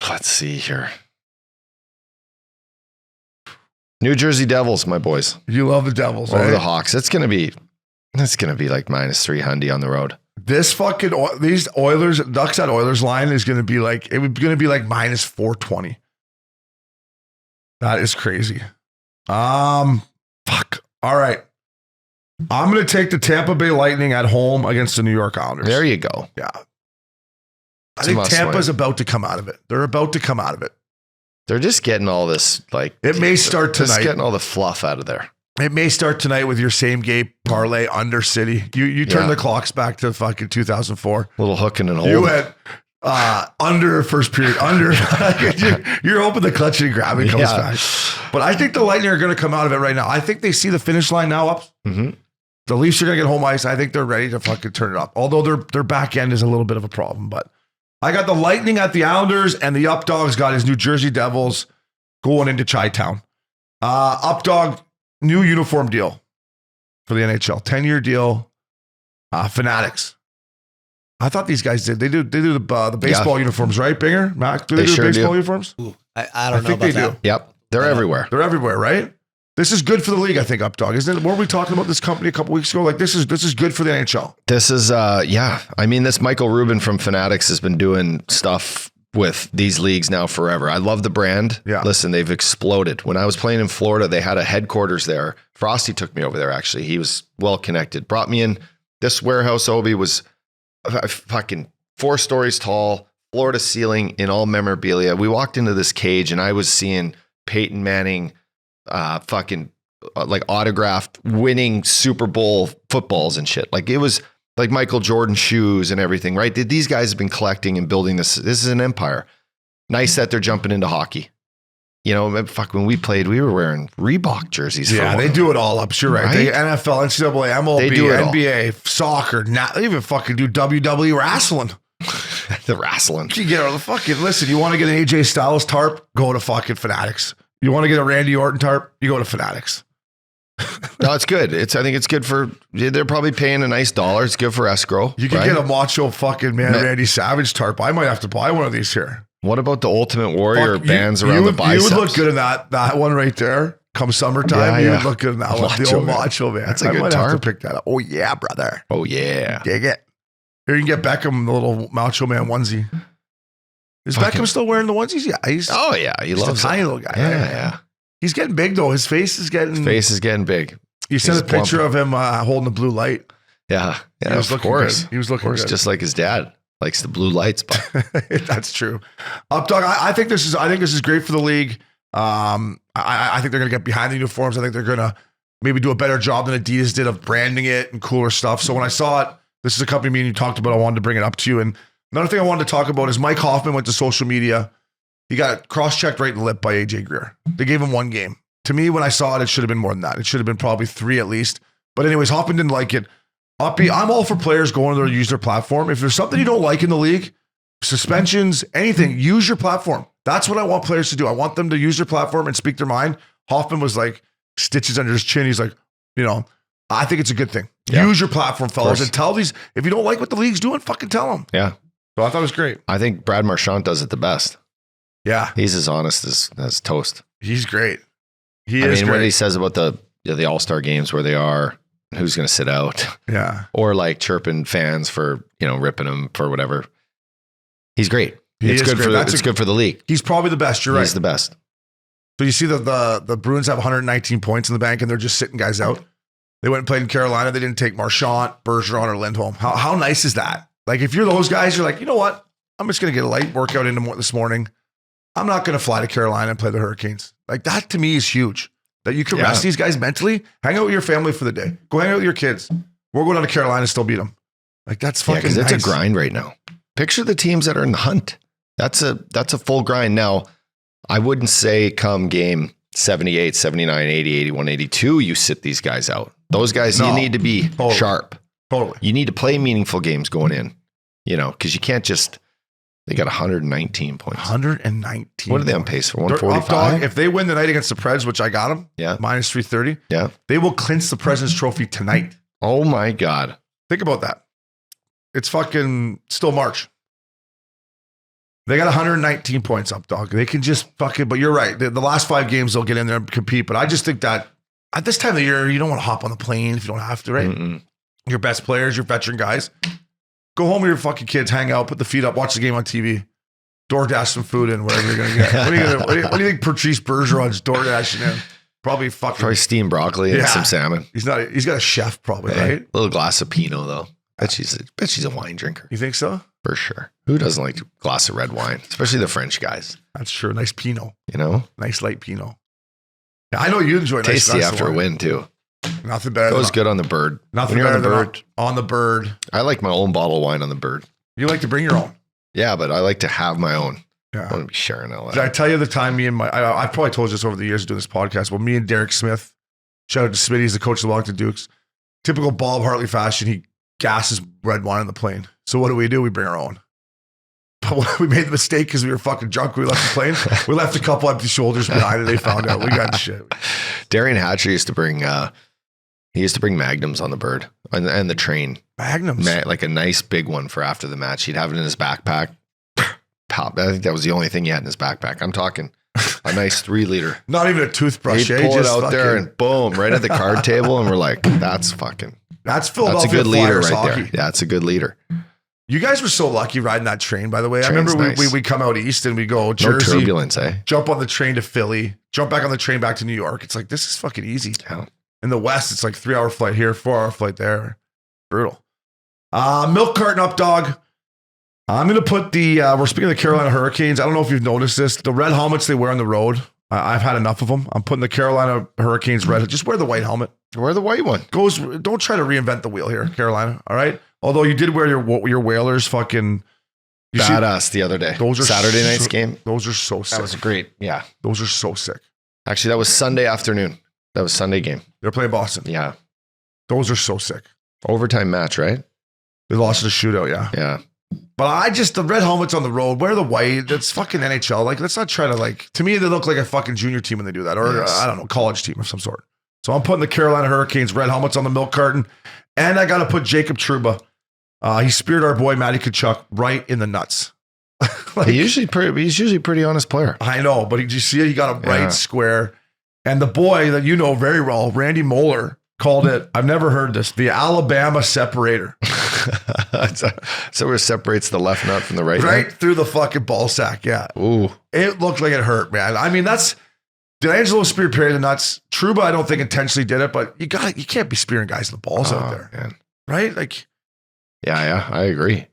Let's see here. New Jersey Devils, my boys. You love the Devils, Over right? the Hawks. It's gonna be like -300 on the road. This fucking these Oilers, Ducks at Oilers line is going to be like, it would going to be like -420. That is crazy. Fuck. All right. I'm going to take the Tampa Bay Lightning at home against the New York Islanders. There you go. Yeah. I It's a think must Tampa's win. about to come out of it. They're about to come out of it. They're just getting all this like. It may start Just tonight. getting all the fluff out of there. It may start tonight with your same game parlay under City. You turn Yeah. the clocks back to fucking 2004. Little hooking and You holding. went under first period, under. you're hoping the clutching and grabbing comes Yeah. back. But I think the Lightning are going to come out of it right now. I think they see the finish line now up. Mhm. The Leafs are going to get home ice. I think they're ready to fucking turn it up. Although their back end is a little bit of a problem. But I got the Lightning at the Islanders, and the Updogg's got his New Jersey Devils going into Chi-Town. Updogg, new uniform deal for the NHL. 10-year deal. Fanatics. I thought these guys did. They do the baseball uniforms, right, Binger? Mac, do they do sure baseball do. uniforms? Ooh, I don't know think about they that. do. Yep. They're everywhere. They're everywhere, right? This is good for the league, I think, Updogg, isn't it? Weren't we talking about this company a couple weeks ago? Like, this is good for the NHL. This is, yeah. I mean, this Michael Rubin from Fanatics has been doing stuff with these leagues now forever. I love the brand. Yeah. Listen, they've exploded. When I was playing in Florida, they had a headquarters there. Frosty took me over there, actually. He was well connected. Brought me in. This warehouse, Obie, was fucking 4 stories tall, floor to ceiling in all memorabilia. We walked into this cage and I was seeing Peyton Manning like autographed winning Super Bowl footballs and shit. Like it was like Michael Jordan shoes and everything, right? These guys have been collecting and building this. This is an empire. Nice that they're jumping into hockey. You know, when we played, we were wearing Reebok jerseys. Yeah, they do it all up. Sure, right? They NFL, NCAA, MLB, They do it all. NBA, soccer. They even fucking do WWE wrestling. The wrestling. You get the fucking listen. You want to get an AJ Styles tarp? Go to fucking Fanatics. You want to get a Randy Orton tarp? You go to Fanatics. No, it's good. I think it's good for. They're probably paying a nice $. It's good for escrow. You can right? get a macho fucking man Randy Savage tarp. I might have to buy one of these here. What about the Ultimate Warrior Fuck, bands you around would, the biceps? You would look good in that one right there. Come summertime, Yeah, you yeah. would look good in that one. The Macho old Man. macho man. That's a I good might have tarp. to pick that up. Oh yeah, brother. Oh yeah. Dig it. Here you can get Beckham the little macho man onesie. Is Fucking- Beckham still wearing the onesies? Yeah, he's Oh yeah. He just loves a it. tiny little guy. Yeah, right? yeah. He's getting big though. His face is getting. His face is getting big. You sent he's a picture plump. of him holding the blue light. Yeah. Yeah. He was Of looking course. good. He was looking Of course, good. just like his dad likes the blue lights. But That's true. Updogg, I think this is great for the league. I think they're going to get behind the uniforms. I think they're going to maybe do a better job than Adidas did of branding it and cooler stuff. So when I saw it, this is a company me and you talked about. I wanted to bring it up to you. And another thing I wanted to talk about is Mike Hoffman went to social media. He got cross-checked right in the lip by AJ Greer. They gave him 1 game. To me, when I saw it should have been more than that. It should have been probably 3 at least. But anyways, Hoffman didn't like it. Uppy, I'm all for players going to use their platform. If there's something you don't like in the league, suspensions, anything, use your platform. That's what I want players to do. I want them to use their platform and speak their mind. Hoffman was like, stitches under his chin. He's like, I think it's a good thing. Yeah. Use your platform, fellas, course. and tell these. If you don't like what the league's doing, fucking tell them. Yeah. So I thought it was great. I think Brad Marchand does it the best. Yeah, He's as honest as toast. he's great. I mean, what he says about the All-Star games, where they are, who's going to sit out, Yeah, or like chirping fans for, ripping them for whatever. He's great. He It's is good great. it's good for the league. he's probably the best. You're right. He's the best. So you see that the Bruins have 119 points in the bank, and they're just sitting guys out. They went and played in Carolina. They didn't take Marchand, Bergeron, or Lindholm. How nice is that? Like, if you're those guys, you're like, you know what? I'm just going to get a light workout in this morning. I'm not going to fly to Carolina and play the Hurricanes. Like, that to me is huge. That you can rest these guys mentally, hang out with your family for the day. Go hang out with your kids. We'll go down to Carolina and still beat them. Like, that's fucking because it's nice. a grind right now. Picture the teams that are in the hunt. That's a full grind. Now, I wouldn't say come game 78, 79, 80, 81, 82, you sit these guys out. Those guys, No. you need to be Totally. sharp. Totally. You need to play meaningful games going in, because you can't just, they got 119 points. 119. What are they on pace for? Updogg, 145? if they win the night against the Preds, which I got them, Yeah. minus 330, Yeah. they will clinch the President's Trophy tonight. Oh my God. Think about that. It's fucking still March. They got 119 points up, dog. They can just fucking, but you're right. The last 5 games, they'll get in there and compete. But I just think that at this time of the year, you don't want to hop on the plane if you don't have to, right? Mm-mm. Your best players, your veteran guys. Go home with your fucking kids, hang out, put the feet up, watch the game on TV. DoorDash some food in, whatever you're going to get. What do you think Patrice Bergeron's DoorDashing in? Probably fucking. Probably steamed broccoli and Yeah. some salmon. He's got a chef, probably, Hey, right? little glass of Pinot, though. Bet she's a wine drinker. You think so? For sure. Who doesn't like a glass of red wine? Especially the French guys, That's true. Nice Pinot. Nice Light Pinot. Yeah, I know you enjoy nice tasty glass of after a wine. win too. Nothing better Goes than good on the bird. nothing When you're better on the than bird. on the bird. I like my own bottle of wine on the bird. You like to bring your own. Yeah, but I like to have my own. I Yeah. want to be sharing all Did I that. tell you the time me and I've probably told you this over the years of doing this podcast. Well, me and Derek Smith, shout out to Smitty, he's the coach of the Wellington Dukes. Typical Bob Hartley fashion, he gasses red wine on the plane. So what do? We bring our own. But we made the mistake because we were fucking drunk. We left the plane. We left a couple empty shoulders behind and they found out. We got shit. Darian Hatcher used to bring magnums on the bird and the train. Magnums. Like a nice big one for after the match. He'd have it in his backpack. Pop. I think that was the only thing he had in his backpack. I'm talking a nice 3-liter. Not even a toothbrush. He'd eh? pull it Just out there fucking- and boom, right at the card table. And we're like, that's That's a Philadelphia good leader Flyers right hockey. there. Yeah, it's a good leader. You guys were so lucky riding that train, by the way. I Train's remember nice. we come out east and we go No Jersey, turbulence, eh? jump on the train to Philly, jump back on the train back to New York. It's like, this is fucking easy. Yeah. In the West, it's like 3-hour flight here, 4-hour flight there. Brutal. Milk Carton Updogg. I'm going to put we're speaking of the Carolina Hurricanes. I don't know if you've noticed this. The red helmets they wear on the road, I've had enough of them. I'm putting the Carolina Hurricanes red. Just wear the white helmet. Wear the white one. Don't try to reinvent the wheel here, Carolina. All right. Although you did wear your Whalers fucking. You see, Badass the other day. those are Saturday night's so- game. those are so sick. That was great. Yeah. Those are so sick. Actually, that was Sunday afternoon. That was Sunday game. They're playing Boston. Yeah. Those are so sick. Overtime match, right? They lost in a shootout, yeah. Yeah. But the red helmets on the road, wear the white. That's fucking NHL. Like, let's not try to to me, they look like a fucking junior team when they do that. Or, Yes. I don't know, college team of some sort. So I'm putting the Carolina Hurricanes red helmets on the Milk Carton. And I got to put Jacob Trouba. He speared our boy, Matty Tkachuk, right in the nuts. He's usually a pretty honest player. I know, but did you see it? He got him right Yeah. square. And the boy that you know very well, Randy Moeller, called it, I've never heard this, the Alabama separator. So it separates the left nut from the right Right nut. through the fucking ball sack. Yeah. Ooh. It looked like it hurt, man. I mean, did Angelo spear Perry the nuts? Trouba, I don't think intentionally did it, but you can't be spearing guys in the balls out there. Man. Right? Like, Yeah, I agree.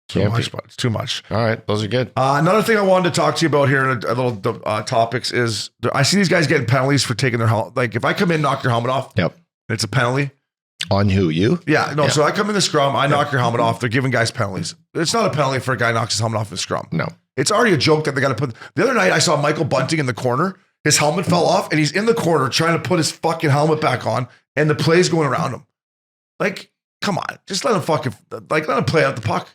too Can't much, be. but it's too much. All right, those are good. Another thing I wanted to talk to you about here in a little topics is I see these guys getting penalties for taking their helmet. Like, if I come in, knock your helmet off, Yep. and it's a penalty. On who? You? Yeah, no. Yeah. So I come in the scrum, I knock your helmet off. They're giving guys penalties. It's not a penalty for a guy knocks his helmet off in the scrum. No. It's already a joke that they got to put. The other night I saw Michael Bunting in the corner. His helmet fell off, and he's in the corner trying to put his fucking helmet back on, and the play's going around him. Like, come on, just let him let him play out the puck.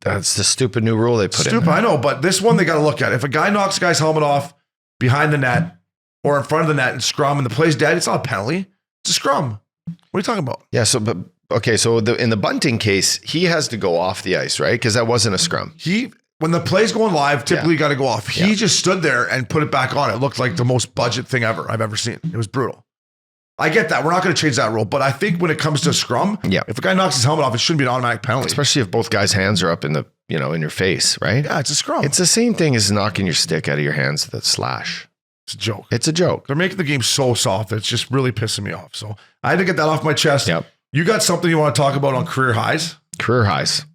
That's the stupid new rule they put Stupid, I know, but this one they got to look at. If a guy knocks a guy's helmet off behind the net or in front of the net and scrum, and the play's dead, it's not a penalty. It's a scrum. What are you talking about? Yeah. So, but okay. So in the Bunting case, he has to go off the ice, right? Because that wasn't a scrum. When the play's going live, typically you got to go off. He just stood there and put it back on. It looked like the most budget thing I've ever seen. It was brutal. I get that. We're not going to change that rule. But I think when it comes to scrum, if a guy knocks his helmet off, it shouldn't be an automatic penalty. Especially if both guys' hands are up in the, in your face, right? Yeah, it's a scrum. It's the same thing as knocking your stick out of your hands with a slash. It's a joke. It's a joke. They're making the game so soft. It's just really pissing me off. So I had to get that off my chest. Yep. You got something you want to talk about on career highs? Career highs.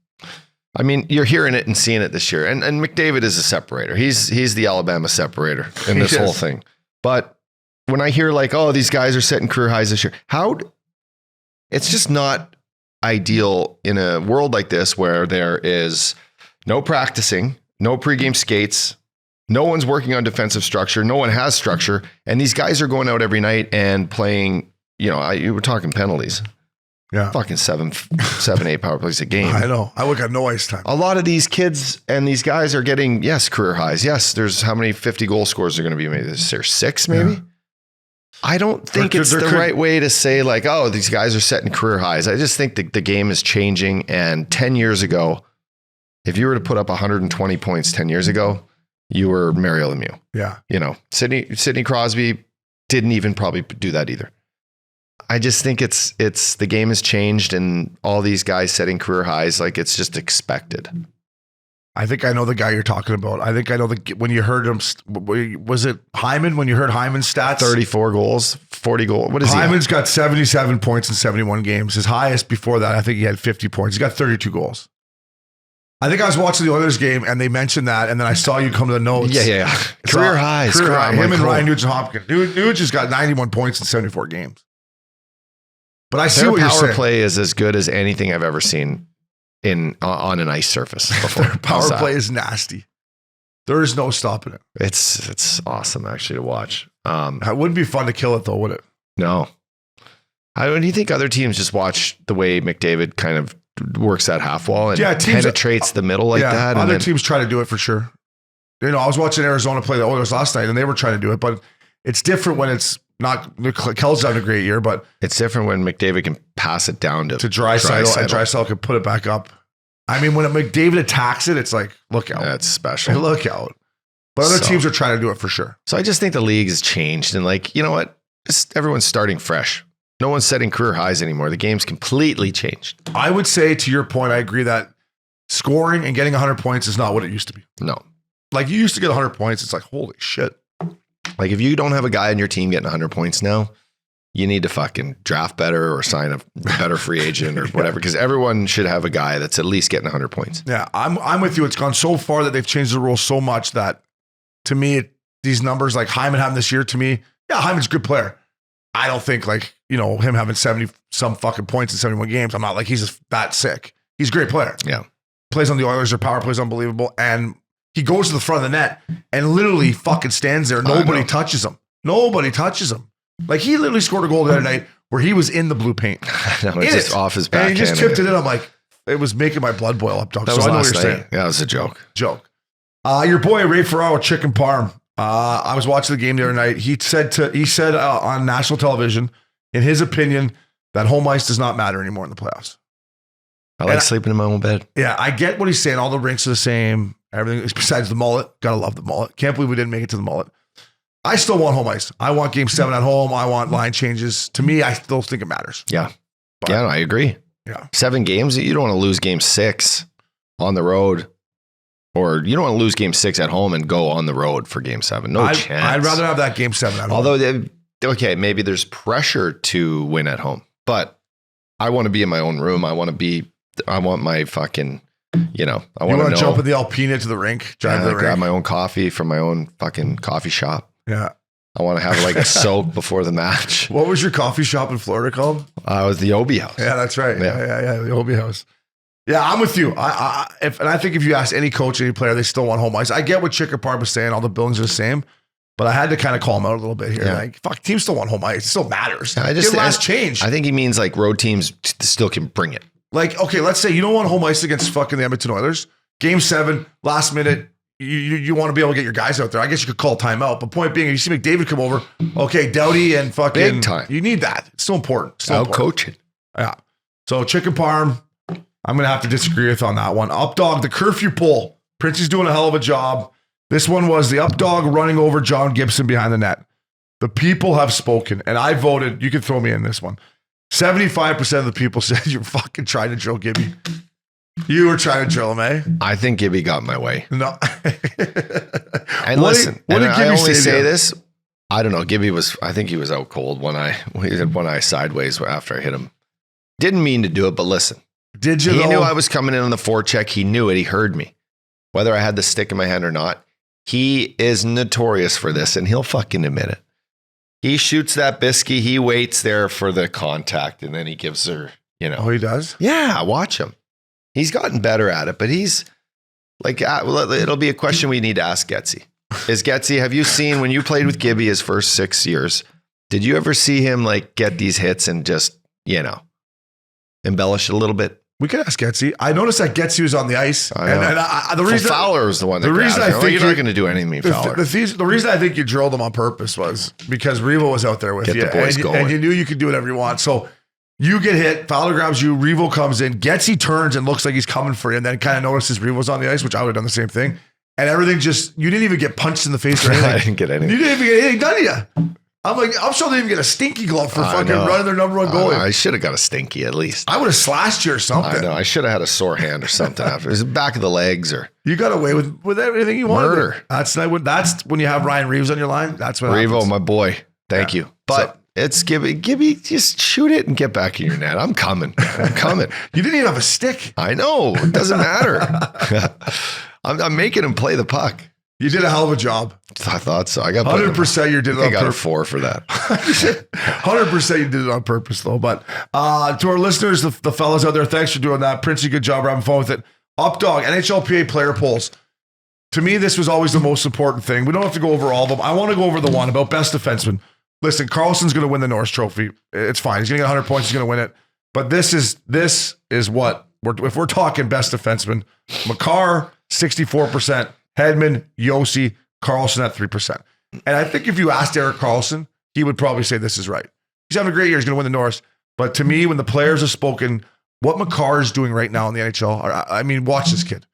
I mean, you're hearing it and seeing it this year. And McDavid is a separator. He's the Alabama separator in this whole thing. But when I hear like, oh, these guys are setting career highs this year, it's just not ideal in a world like this where there is no practicing, no pregame skates, no one's working on defensive structure, no one has structure, and these guys are going out every night and playing, you were talking penalties. Yeah. Fucking 7-8 power plays a game. I know. I would have no ice time. A lot of these kids and these guys are getting, career highs. Yes, there's how many 50 goal scores are going to be? Maybe is there 6 maybe? Yeah. I don't think it's the right way to say like, oh, these guys are setting career highs. I just think the game is changing. And 10 years ago, if you were to put up 120 points 10 years ago, you were Mario Lemieux. Yeah. Sidney Crosby didn't even probably do that either. I just think it's the game has changed and all these guys setting career highs, like it's just expected. I think I know the guy you're talking about. I think I know when you heard him, was it Hyman? When you heard Hyman's stats? 34 goals, 40 goals. What is Hyman's got 77 points in 71 games. His highest before that, I think he had 50 points. He's got 32 goals. I think I was watching the Oilers game and they mentioned that, and then I saw you come to the notes. Yeah. Career highs. Career high. Him and Ryan Nugent-Hopkins. Nugent has got 91 points in 74 games. But I see what you're saying. Their power play is as good as anything I've ever seen on an ice surface before. Their power play is nasty. There is no stopping it. It's awesome actually to watch. It wouldn't be fun to kill it though, would it? No. Do you think other teams just watch the way McDavid kind of works that half wall and penetrates the middle like that? Other teams try to do it for sure. I was watching Arizona play the Oilers last night and they were trying to do it, but it's different when it's not. Kell's having a great year, but it's different when McDavid can pass it down to Draisaitl and Draisaitl can put it back up. I mean, when McDavid attacks it, it's like, look out. That's special. Look out. But other teams are trying to do it for sure. So I just think the league has changed and like, you know what? Everyone's starting fresh. No one's setting career highs anymore. The game's completely changed. I would say to your point, I agree that scoring and getting 100 points is not what it used to be. No. Like you used to get 100 points. It's like, holy shit. Like if you don't have a guy on your team getting 100 points now, you need to fucking draft better or sign a better free agent or whatever, because everyone should have a guy that's at least getting 100 points. Yeah, I'm with you. It's gone so far that they've changed the rules so much that to me, these numbers like Hyman having this year, to me, Hyman's a good player. I don't think like, him having 70 some fucking points in 71 games. I'm not like he's that sick. He's a great player. Yeah. Plays on the Oilers. Their power play is unbelievable. And he goes to the front of the net and literally fucking stands there. Nobody touches him. Nobody touches him. Like he literally scored a goal the other night where he was in the blue paint. No, it's just off his back. And he just tipped it in. I'm like, it was making my blood boil up, dog. That was I know what you're saying. Yeah, it was a joke. Your boy Ray Ferraro, Chicken Parm. I was watching the game the other night. He said on national television, in his opinion, that home ice does not matter anymore in the playoffs. I like sleeping in my own bed. Yeah, I get what he's saying. All the rinks are the same. Everything besides the mullet. Gotta love the mullet. Can't believe we didn't make it to the mullet. I still want home ice. I want game 7 at home. I want line changes. To me, I still think it matters. Yeah. But, I agree. Yeah. 7 games. You don't want to lose game 6 on the road, or you don't want to lose game 6 at home and go on the road for game 7. No chance. I'd rather have that game 7 at home. Although, maybe there's pressure to win at home, but I want to be in my own room. I want my fucking, I want to jump in the Alpina to the rink, drive to the rink. Grab my own coffee from my own fucking coffee shop. Yeah. I want to have like a soak before the match. What was your coffee shop in Florida called? It was the Obie House. Yeah, that's right. Yeah. The Obie House. Yeah, I'm with you. I think if you ask any coach, any player, they still want home ice. I get what Chicken Parm was saying. All the buildings are the same. But I had to kind of call him out a little bit here. Yeah. Like, fuck, teams still want home ice. It still matters. Last change. I think he means like road teams still can bring it. Like, okay, let's say you don't want home ice against fucking the Edmonton Oilers. Game 7, last minute, you want to be able to get your guys out there. I guess you could call timeout. But point being, if you see McDavid come over, okay, Doughty and fucking Big time. You need that. It's so important. So coaching. Yeah. So Chicken Parm, I'm gonna have to disagree with on that one. Updogg, the curfew pull. Princey's doing a hell of a job. This one was the Updogg running over John Gibson behind the net. The people have spoken, and I voted. You can throw me in this one. 75% of the people said you're fucking trying to drill Gibby. You were trying to drill him, eh? I think Gibby got in my way. No. And listen, what did I Gibby only say say to you? this. I don't know. Gibby I think he was out cold when he had one eye sideways after I hit him. Didn't mean to do it, but listen. Did you He though? knew I was coming in on the forecheck. He knew it. He heard me. Whether I had the stick in my hand or not, he is notorious for this, and he'll fucking admit it. He shoots that biscuit. He waits there for the contact, and then he gives her, Oh, he does? Yeah, watch him. He's gotten better at it, but he's like, it'll be a question we need to ask Getsy. Is Getsy, have you seen, when you played with Gibby his first 6 years, did you ever see him like get these hits and just, embellish it a little bit? We could ask Getsy. I noticed that Getsy was on the ice. I know. And the reason Fowler was the one that the reason grabbed I him. think You're not going to do anything, Fowler. The reason I think you drilled him on purpose was because Revo was out there with Get you. the boys and, going. and you knew you could do whatever you want. So you get hit, Fowler grabs you, Revo comes in, Getsy turns and looks like he's coming for you, and then kind of notices Revo's on the ice, which I would have done the same thing. And everything you didn't even get punched in the face or anything. I didn't get anything. You didn't even get anything done to you. I'm sure they didn't even get a stinky glove for fucking running their number one goalie. I should have got a stinky at least. I would have slashed you or something. I know. I should have had a sore hand or something after. It was the back of the legs or. You got away with everything you wanted. Murder. That's when you have Ryan Reeves on your line. That's what Revo, happens. my boy. Thank you. But it's Gibby, just shoot it and get back in your net. I'm coming. You didn't even have a stick. I know. It doesn't matter. I'm making him play the puck. You did a hell of a job. I thought so. I got 100%. You did it I on got a purpose. 4 for that. 100% you did it on purpose, though. But to our listeners, the fellas out there, thanks for doing that. Princey, good job. We're having fun with it. Updogg, NHLPA player polls. To me, this was always the most important thing. We don't have to go over all of them. I want to go over the one about best defenseman. Listen, Carlson's going to win the Norris Trophy. It's fine. He's going to get 100 points. He's going to win it. But this is what if we're talking best defenseman. Makar 64%, Hedman, Yossi, Carlson at 3%. And I think if you asked Erik Karlsson, he would probably say this is right. He's having a great year. He's going to win the Norris. But to me, when the players have spoken, what Makar is doing right now in the NHL, I mean, watch this kid.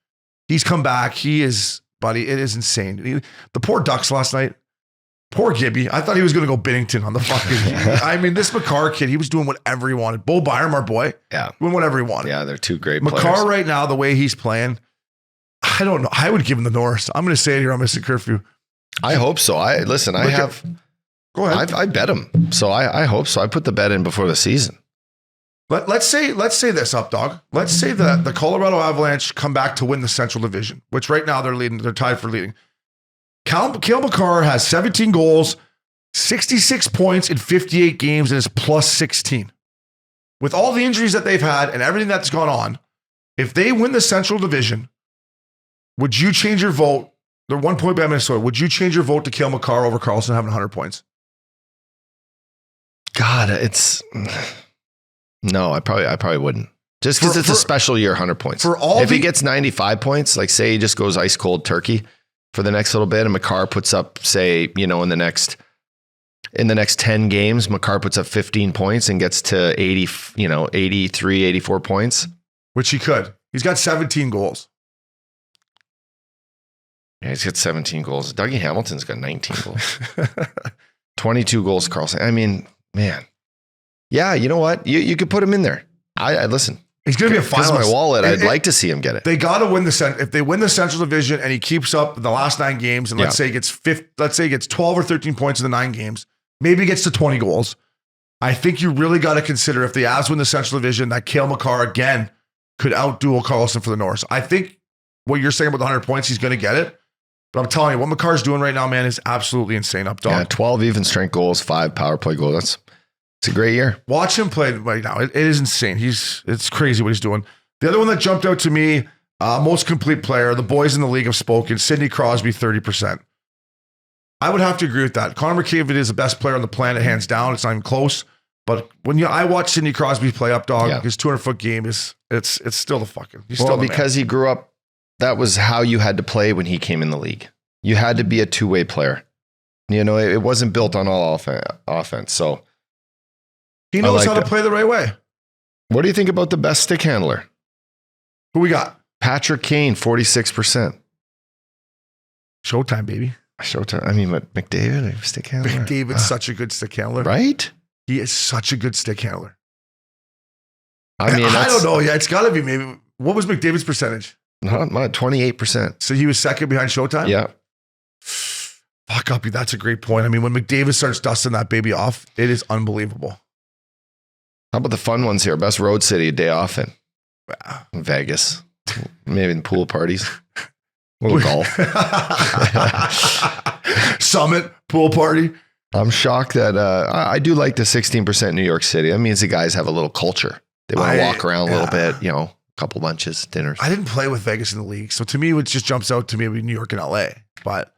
He's come back. He is, buddy, it is insane. The poor Ducks last night. Poor Gibby. I thought he was going to go Binnington on the fucking. I mean, this Makar kid, he was doing whatever he wanted. Bo Byram, our boy, doing whatever he wanted. Yeah, they're two great Makar players. right now, the way he's playing, I don't know. I would give him the Norris. I'm going to say it here on Missin Curfew. I hope so. Go ahead. I bet him. So I hope so. I put the bet in before the season. Let's say this, Updogg. Let's say that the Colorado Avalanche come back to win the Central Division, which right now they're leading. They're tied for leading. Cale Makar has 17 goals, 66 points in 58 games, and is plus 16. With all the injuries that they've had and everything that's gone on, if they win the Central Division, would you change your vote? They're 1 point by Minnesota. Would you change your vote to Cale Makar over Karlsson having 100 points? God, no, I probably wouldn't. Just because it's a special year, 100 points. If he gets 95 points, like say he just goes ice cold turkey for the next little bit, and Makar puts up, say, in the next 10 games, Makar puts up 15 points and gets to 83, 84 points. Which he could. He's got 17 goals. Yeah, he's got 17 goals. Dougie Hamilton's got 19 goals. 22 goals, Karlsson. I mean, man. Yeah, you know what? You could put him in there. I listen. He's going to be a finalist. Because my wallet, I'd like to see him get it. They got to win if they win the Central Division and he keeps up the last 9 games, and let's say he gets 12 or 13 points in the 9 games, maybe he gets to 20 goals. I think you really got to consider if the Avs win the Central Division, that Cale Makar again could outduel Karlsson for the Norris. I think what you're saying about the 100 points, he's going to get it. But I'm telling you, what Makar's doing right now, man, is absolutely insane. Updogg. Yeah, 12 even strength goals, 5 power play goals. It's a great year. Watch him play right now. It is insane. It's crazy what he's doing. The other one that jumped out to me, most complete player, the boys in the league have spoken, Sidney Crosby, 30%. I would have to agree with that. Connor McDavid is the best player on the planet, hands down. It's not even close. But when I watch Sidney Crosby play Updogg, his 200-foot game it's still the fucking. He's still the because man. he grew up that was how you had to play when he came in the league. You had to be a two-way player. You know, it wasn't built on all offense. So He knows like how to it. play the right way. what do you think about the best stick handler? Who we got? Patrick Kane, 46%. Showtime, baby. Showtime. I mean, McDavid, stick handler. McDavid's such a good stick handler. Right? He is such a good stick handler. I mean, I don't know. Yeah, it's got to be maybe. What was McDavid's percentage? Not 28%. So he was second behind Showtime? Yeah. Fuck up. That's a great point. I mean, when McDavid starts dusting that baby off, it is unbelievable. How about the fun ones here? Best road city a day off in? Vegas. Maybe in pool parties. A little golf. Summit, pool party. I'm shocked that I do like the 16% New York City. That means the guys have a little culture. They want to walk around a little bit, you know, a couple lunches, dinners. I didn't play with Vegas in the league. So to me, what just jumps out to me would be New York and LA. But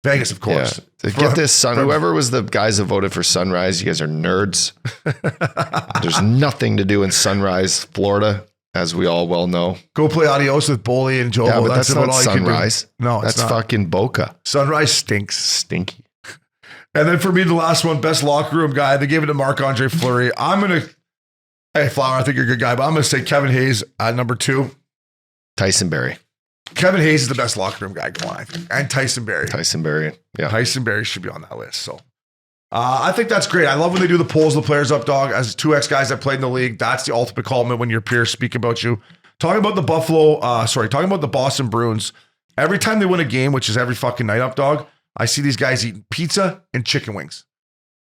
Vegas, of course. Yeah. Get this, whoever was the guys that voted for Sunrise, you guys are nerds. There's nothing to do in Sunrise, Florida, as we all well know. Go play adios with Boley and Jovo. Yeah, but that's about not all you can do. Sunrise. No, it's that's not. fucking Boca. Sunrise stinks. Stinky. And then for me, the last one, best locker room guy. They gave it to Marc-Andre Fleury. I'm going to, hey, Flower, I think you're a good guy, but I'm going to say Kevin Hayes at number 2. Tyson Berry. Kevin Hayes is the best locker room guy going, I think. And Tyson Berry. Tyson Berry. Yeah. Tyson Berry should be on that list. So I think that's great. I love when they do the polls, the players up, dog. As 2 ex-guys that played in the league, that's the ultimate compliment when your peers speak about you. Talking about the talking about the Boston Bruins. Every time they win a game, which is every fucking night, up, dog, I see these guys eating pizza and chicken wings.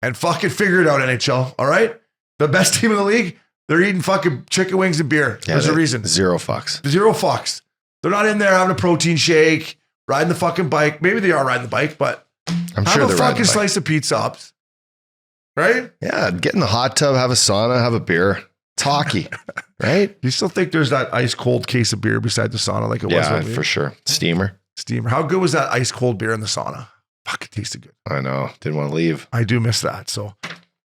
And fucking figure it out, NHL. All right? The best team in the league, they're eating fucking chicken wings and beer. Yeah, There's a reason. Zero fucks. Zero fucks. They're not in there having a protein shake, riding the fucking bike. Maybe they are riding the bike, but I'm have sure a they're fucking right. slice of pizza ups. Right? Yeah, get in the hot tub, have a sauna, have a beer. It's hockey, right? You still think there's that ice cold case of beer beside the sauna like it was? Yeah, when we- for sure. Steamer. How good was that ice cold beer in the sauna? Fuck, it tasted good. I know. Didn't want to leave. I do miss that. So,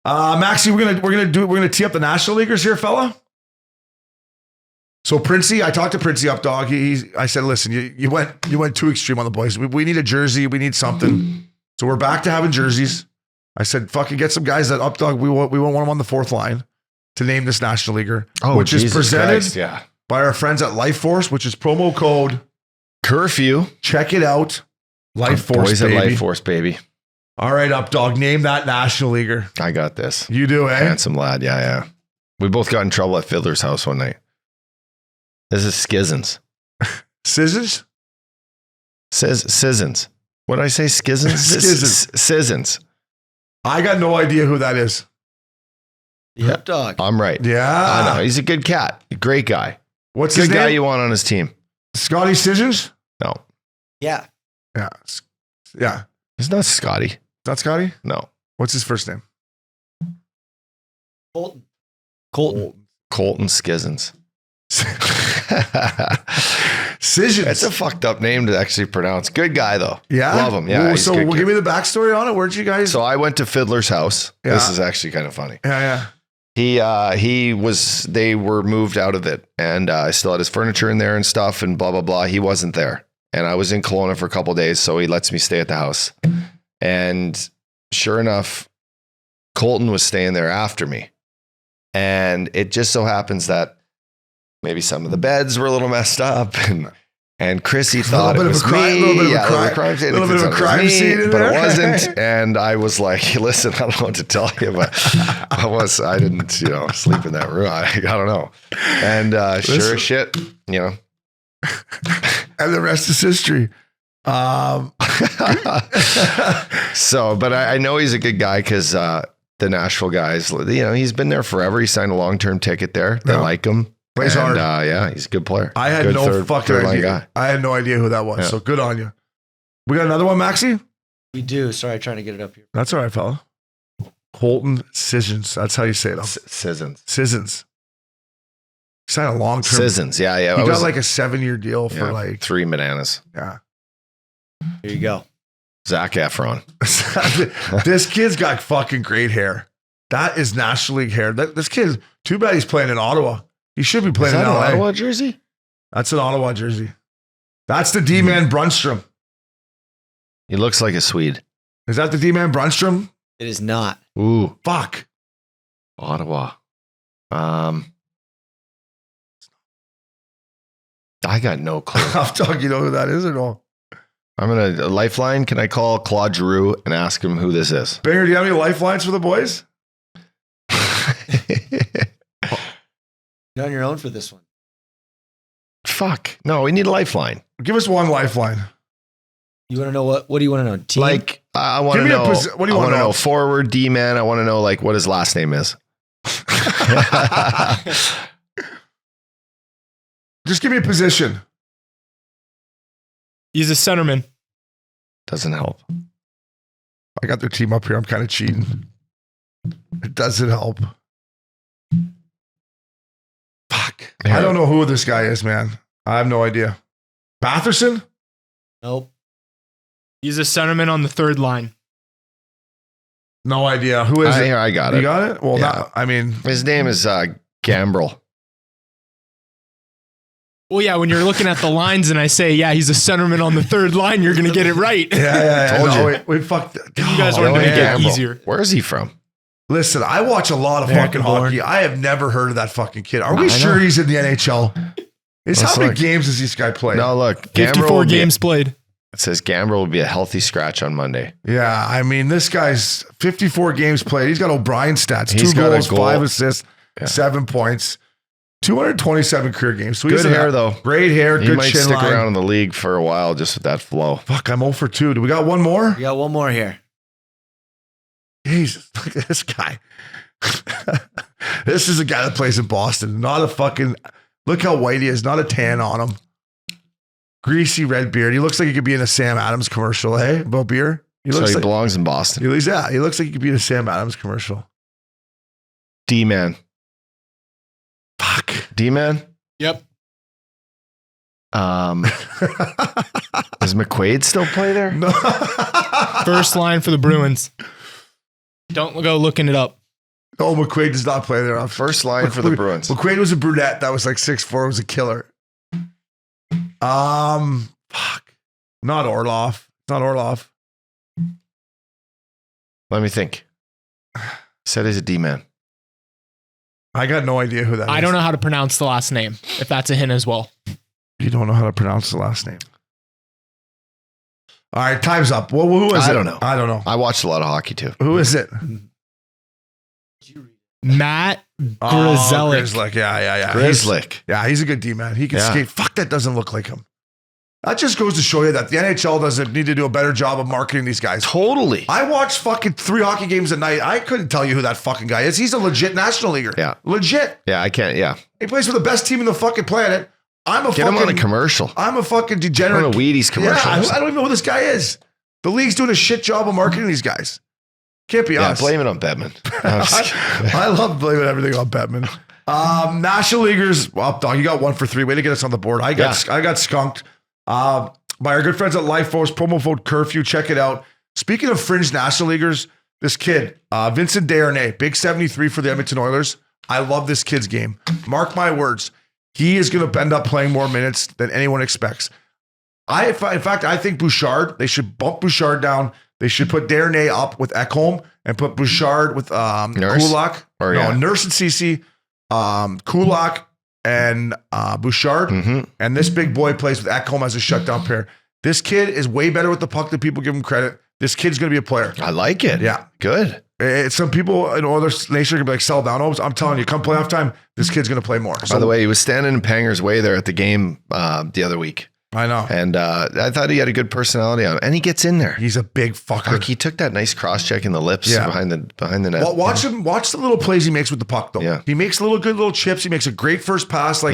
Maxie, we're gonna tee up the National Leaguers here, fella. So Princey, I talked to Princey up, dog. I said, listen, you went too extreme on the boys. We need a jersey. We need something. So we're back to having jerseys. I said, fucking get some guys that up, dog. We want one on the 4th line to name this National Leaguer, which is presented by our friends at Life Force, which is promo code Curfew. Check it out. Life Force, Boys baby. at Life Force, baby. All right, up, dog. Name that National Leaguer. I got this. You do, eh? Handsome lad. Yeah. We both got in trouble at Fiddler's house one night. This is Skizzins. Scissors? Sizzins. What did I say? Skizzins? Sizzins. I got no idea who that is. The Updogg. I'm right. Yeah. I know. He's a good cat. Great guy. What's Good his guy name? you want on his team. Scotty Scissors? No. Yeah. Yeah. Yeah. It's not Scotty. Not Scotty? No. What's his first name? Colton. Colton Skizzins. Scissors. It's a fucked up name to actually pronounce. Good guy though. Yeah. Love him. Yeah. Ooh, he's a so good we'll kid. give me the backstory on it. Where'd you guys? So I went to Fiddler's house. Yeah. This is actually kind of funny. Yeah. They were moved out of it and I still had his furniture in there and stuff and blah, blah, blah. He wasn't there. And I was in Kelowna for a couple of days. So he lets me stay at the house. And sure enough, Colton was staying there after me. And it just so happens that maybe some of the beds were a little messed up and Chrissy thought it was me. A little bit of a crime scene in but there. it wasn't. And I was like, listen, I don't know what to tell you, but I didn't, sleep in that room. I don't know. And sure as shit, And the rest is history. So, but I know he's a good guy because the Nashville guys, he's been there forever. He signed a long-term ticket there. They like him. Plays hard. Yeah, he's a good player. I had good no fucking third line idea. guy. I had no idea who that was. Yeah. So good on you. We got another one, Maxie? We do. Sorry, trying to get it up here. That's all right, fella. Colton Scissors. That's how you say it. Sizzins. Scissors. He signed a long-term. Sizzins. Yeah. He got like a 7-year deal for like 3 bananas. Yeah. Here you go. Zac Efron. This kid's got fucking great hair. That is National League hair. This kid, too bad he's playing in Ottawa. He should be playing in Is that LA. an Ottawa jersey? That's an Ottawa jersey. That's the D-man Brunstrom. He looks like a Swede. Is that the D-man Brunstrom? It is not. Ooh, Fuck. Ottawa. I got no clue. Updogg, you know who that is or no? I'm going to, lifeline, can I call Claude Giroux and ask him who this is? Banger, do you have any lifelines for the boys? You're on your own for this one. Fuck. No, we need a lifeline. Give us one lifeline. You want to know what? What do you want to know? Team? Like, I want Give to me a know. what do you I want to know? Forward, D-man. I want to know like what his last name is. Just give me a position. He's a centerman. Doesn't help. I got their team up here. I'm kind of cheating. It doesn't help. Fuck. I don't know who this guy is, man. I have no idea. Batherson? Nope. He's a centerman on the third line. No idea. Who is it? I got it. You got it? Well, Yeah. not, I mean, His name is Gambrel. Well, yeah, when you're looking at the lines and I say, yeah, he's a centerman on the third line, you're going to get it right. yeah. Told No, you. we fucked. You guys Oh, wanted to make man. it easier. Where is he from? Listen, I watch a lot of American fucking born. hockey. I have never heard of that fucking kid. Are we I sure know. he's in the NHL? How Let's many look. games does this guy play? No, look. 54 will be- games played. It says Gambrel will be a healthy scratch on Monday. Yeah, I mean, this guy's 54 games played. He's got O'Brien stats. He's 2 got a goals, goal. 5 assists, Yeah. 7 points, 227 career games. So Good he's in hair, that- though. Great hair, He good might chin stick line. around in the league for a while just with that flow. Fuck, I'm 0 for 2. Do we got one more? We got one more here. Jesus, look at this guy. This is a guy that plays in Boston. Not a fucking, look how white he is. Not a tan on him. Greasy red beard. He looks like he could be in a Sam Adams commercial, hey? About beer? He So looks he like, belongs in Boston. he looks like he could be in a Sam Adams commercial. D-man. Fuck. D-man? Yep. Does McQuaid still play there? No. First line for the Bruins. Don't go looking it up. Oh, McQuaid does not play there. First line for the Bruins. McQuaid was a brunette that was like 6'4", was a killer. Fuck. Not Orlov. Not Orlov. Let me think. Said he's a D-man. I got no idea who that is. I don't know how to pronounce the last name, if that's a hint as well. You don't know how to pronounce the last name. All right, time's up. Well, who is it? I don't know. I don't know. I watched a lot of hockey too. Who is it? Matt Oh, Grzelcyk. Grzelcyk. Yeah. Grizzlick. He's a good D-man. He can Yeah. skate. Fuck, that doesn't look like him. That just goes to show you that the NHL doesn't need to do a better job of marketing these guys. Totally. I watch fucking 3 hockey games a night. I couldn't tell you who that fucking guy is. He's a legit national leaguer. Yeah. Legit. Yeah, I can't. Yeah. He plays for the best team in the fucking planet. Get him on a commercial. I'm a fucking degenerate. On a Wheaties commercial. Yeah, I don't even know who this guy is. The league's doing a shit job of marketing these guys. Can't be Yeah, us. blame it on Bettman. I love blaming everything on Bettman. National Leaguers, Updogg, you got 1 for 3. Way to get us on the board. I got skunked by our good friends at LifeForce, promo code Curfew. Check it out. Speaking of fringe National Leaguers, this kid, Vincent Desharnais, big 73 for the Edmonton Oilers. I love this kid's game. Mark my words. He is going to end up playing more minutes than anyone expects. In fact, I think Bouchard, they should bump Bouchard down. They should put Desharnais up with Ekholm and put Bouchard with Nurse? Kulak. Or, yeah. Nurse and Cece, Kulak and Bouchard. Mm-hmm. And this big boy plays with Ekholm as a shutdown pair. This kid is way better with the puck than people give him credit. This kid's going to be a player. I like it. Yeah. Good. Some people in Oilers Nation are going to be like, sell down. I'm telling you, come playoff time, this kid's going to play more. By the way, he was standing in Panger's way there at the game the other week. I know. And I thought he had a good personality on him. And he gets in there. He's a big fucker. Like he took that nice cross check in the lips behind the net. Well, watch the little plays he makes with the puck, though. Yeah. He makes good little chips. He makes a great first pass.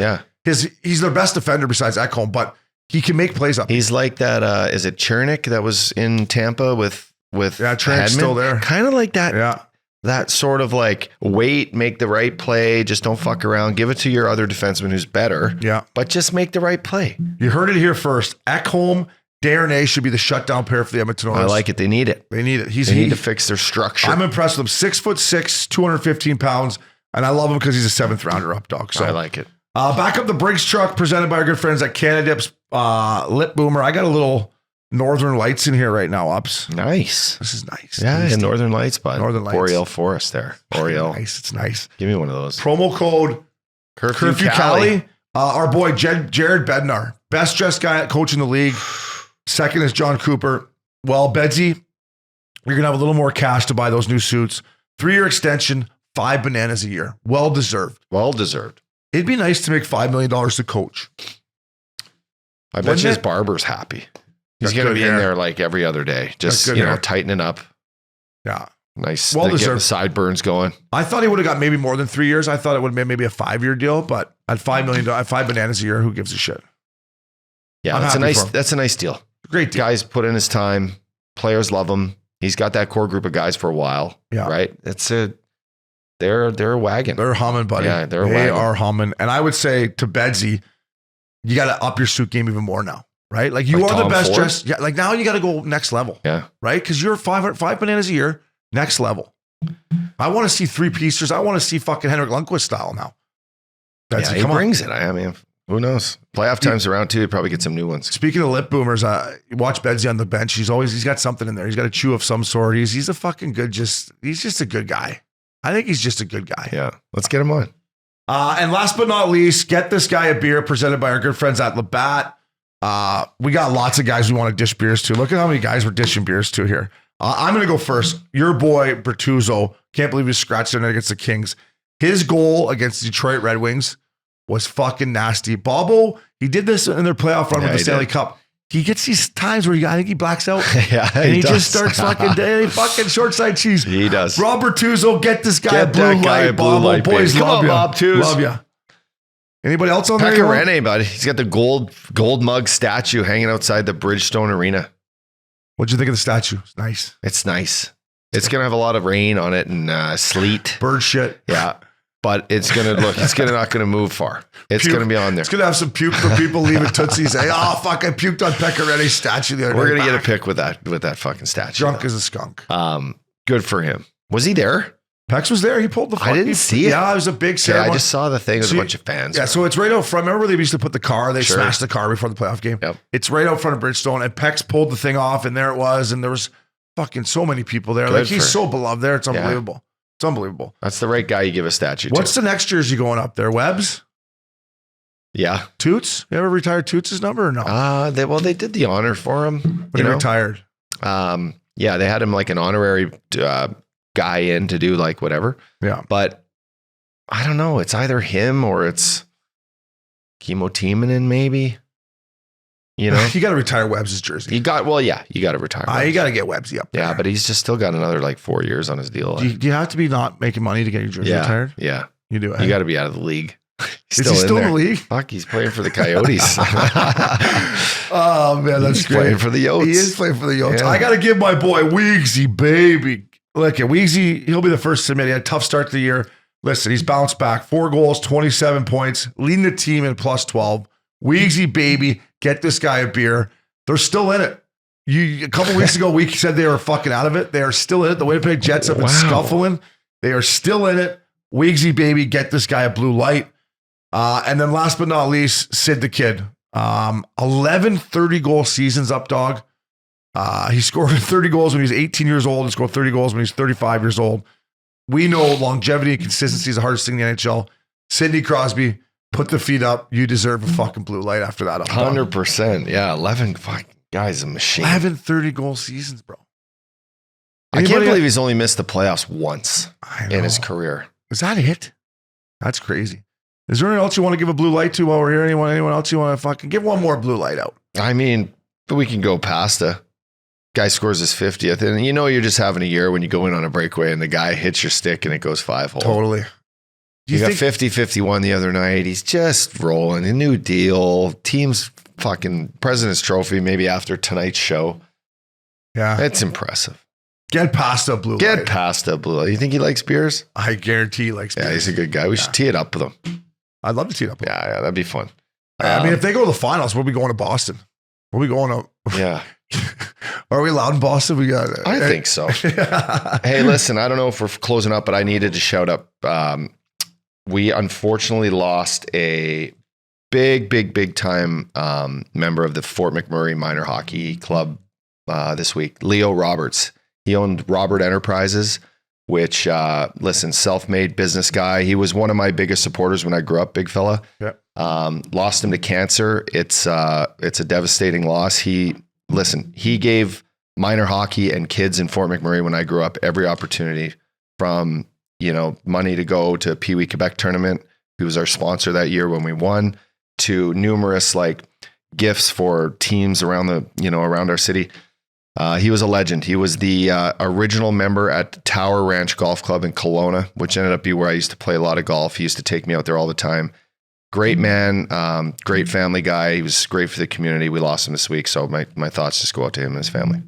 He's their best defender besides Ekholm, but he can make plays up. He's like that. Is it Chernik that was in Tampa with Chernik's Hedman? still there. Kind of like that. Yeah. That sort of like wait, make the right play, just don't fuck around, give it to your other defenseman who's better. Yeah. But just make the right play. You heard it here first. Ekholm, Desharnais should be the shutdown pair for the Edmonton Oilers. I like it. They need it. They need it. They need to fix their structure. I'm impressed with him. 6'6", 215 pounds, and I love him because he's a 7th rounder Updogg. So I like it. Back up the Brinks truck presented by our good friends at Canada Dips Lip Boomer. I got a little Northern Lights in here right now, Ups. Nice. This is nice. Yeah, Tasty. and Northern Lights, bud. Northern Lights. Boreal Forest there. Boreal. Nice. It's nice. Give me one of those. Promo code Curfew Cali. Our boy Jared Bednar, best dressed guy coach in the league. Second is John Cooper. Well, Bedsy, you're gonna have a little more cash to buy those new suits. 3-year extension, 5 bananas a year. Well deserved. Well deserved. It'd be nice to make $5 million to coach. I bet you his barber's happy. He's going to be in there like every other day, just tightening up. Yeah, nice. Well Get the deserved. sideburns going. I thought he would have got maybe more than 3 years. I thought it would have been maybe a 5-year deal, but at $5 million, at 5 bananas a year, who gives a shit? Yeah, that's a nice deal. Great deal. Guys put in his time. Players love him. He's got that core group of guys for a while. Yeah, right. They're a wagon. They're humming, buddy. Yeah, they wagon. Are humming. And I would say to Bedsy, you got to up your suit game even more now. Right? Like you are Tom the best dressed. Yeah. Like now you got to go next level. Yeah. Right? Because you're 5 bananas a year, next level. I want to see 3-piecers. I want to see fucking Henrik Lundqvist style now. He brings it. I mean, who knows? Playoff time's around too. You probably get some new ones. Speaking of lip boomers, watch Bedsy on the bench. He's got something in there. He's got a chew of some sort. He's a fucking good, he's just a good guy. I think he's just a good guy. Yeah. Let's get him on. And last but not least, get this guy a beer presented by our good friends at Labatt. We got lots of guys we want to dish beers to. Look at how many guys we're dishing beers to here. I'm going to go first. Your boy, Bertuzzo, can't believe he scratched it against the Kings. His goal against the Detroit Red Wings was fucking nasty. Bobo, he did this in their playoff run with the Stanley Cup. He gets these times where I think he blacks out. Yeah, and he just starts fucking short side cheese. He does. Rob Bertuzzo, get this guy a blue light. Bobo, boys, love you. Bob, too. Love you. Anybody else on there? Pecorine, buddy. He's got the gold mug statue hanging outside the Bridgestone Arena. What'd you think of the statue? It's nice. It's nice. It's going to have a lot of rain on it and sleet. Bird shit. Yeah. But it's going to not going to move far. It's going to be on there. It's going to have some puke for people leaving Tootsie's. Say, oh, fuck, I puked on Pecorine's statue the other day. We're going to get a pic with that fucking statue. Drunk as a skunk. Good for him. Was he there? Pex was there. He pulled the fuck. I didn't see it. Yeah, it was a big ceremony. Yeah, I just saw the thing with a bunch of fans. Yeah, so it's right out front. Remember where they used to put the car? They smashed the car before the playoff game. Yep. It's right out front of Bridgestone, and Pex pulled the thing off, and there it was, and there was fucking so many people there. Like, he's so beloved there. It's unbelievable. Yeah. It's unbelievable. That's the right guy you give a statue to. What's the next jersey going up there? Webbs? Yeah. Toots? You ever retired Toots' number or no? They did the honor for him. But he retired. Yeah, they had him like an honorary guy in to do like whatever. Yeah. But I don't know. It's either him or it's Kimmo Timonen maybe. You know? You got to retire Webbs' jersey. You got to retire. You got to get Webbsy up there. Yeah, but he's just still got another like 4 years on his deal. Do you have to be not making money to get your jersey retired? Yeah. You do. You got to be out of the league. Is he still in the league? Fuck, he's playing for the Coyotes. Oh, man, that's he's great. Playing for the Yotes. He is playing for the Yotes. Yeah. I got to give my boy Weegsy, baby. Look at Weegsy. He'll be the first to admit he had a tough start to the year. Listen, he's bounced back. 4 goals, 27 points, leading the team in plus 12. Weegsy, baby, get this guy a beer. They're still in it. A couple weeks ago, we said they were fucking out of it. They are still in it. The Winnipeg Jets have been scuffling. They are still in it. Weegsy, baby, get this guy a blue light. And then last but not least, Sid the Kid. 11 30-goal seasons, Updogg. He scored 30 goals when he was 18 years old and scored 30 goals when he was 35 years old. We know longevity and consistency is the hardest thing in the NHL. Sidney Crosby, put the feet up. You deserve a fucking blue light after that. 100%. Yeah, 11 fucking guys, a machine. 11 30-goal seasons, bro. I can't believe he's only missed the playoffs once in his career. Is that it? That's crazy. Is there anyone else you want to give a blue light to while we're here? Anyone else you want to fucking give one more blue light out? I mean, we can go past a guy scores his 50th, and you know you're just having a year when you go in on a breakaway and the guy hits your stick and it goes 5-hole. Totally. You got 50-51 the other night. He's just rolling. A new deal. Team's fucking President's Trophy maybe after tonight's show. Yeah. It's impressive. Get past a blue light. Get past a blue light. You think he likes beers? I guarantee he likes beers. Yeah, he's a good guy. We should tee it up with him. I'd love to tee it up with him. Yeah, that'd be fun. I mean, if they go to the finals, we'll be going to Boston. We'll be going to... Yeah. Are we allowed in Boston? I think so. Hey, listen, I don't know if we're closing up, but I needed to shout up we unfortunately lost a big time member of the Fort McMurray Minor Hockey Club this week, Leo Roberts. He owned Robert Enterprises, which, self-made business guy. He was one of my biggest supporters when I grew up, big fella. Yeah. Lost him to cancer. It's a devastating loss. He gave minor hockey and kids in Fort McMurray when I grew up every opportunity, from, money to go to Pee Wee Quebec tournament. He was our sponsor that year when we won, to numerous gifts for teams around around our city. He was a legend. He was the original member at Tower Ranch Golf Club in Kelowna, which ended up being where I used to play a lot of golf. He used to take me out there all the time. Great man, great family guy. He was great for the community. We lost him this week, so my thoughts just go out to him and his family.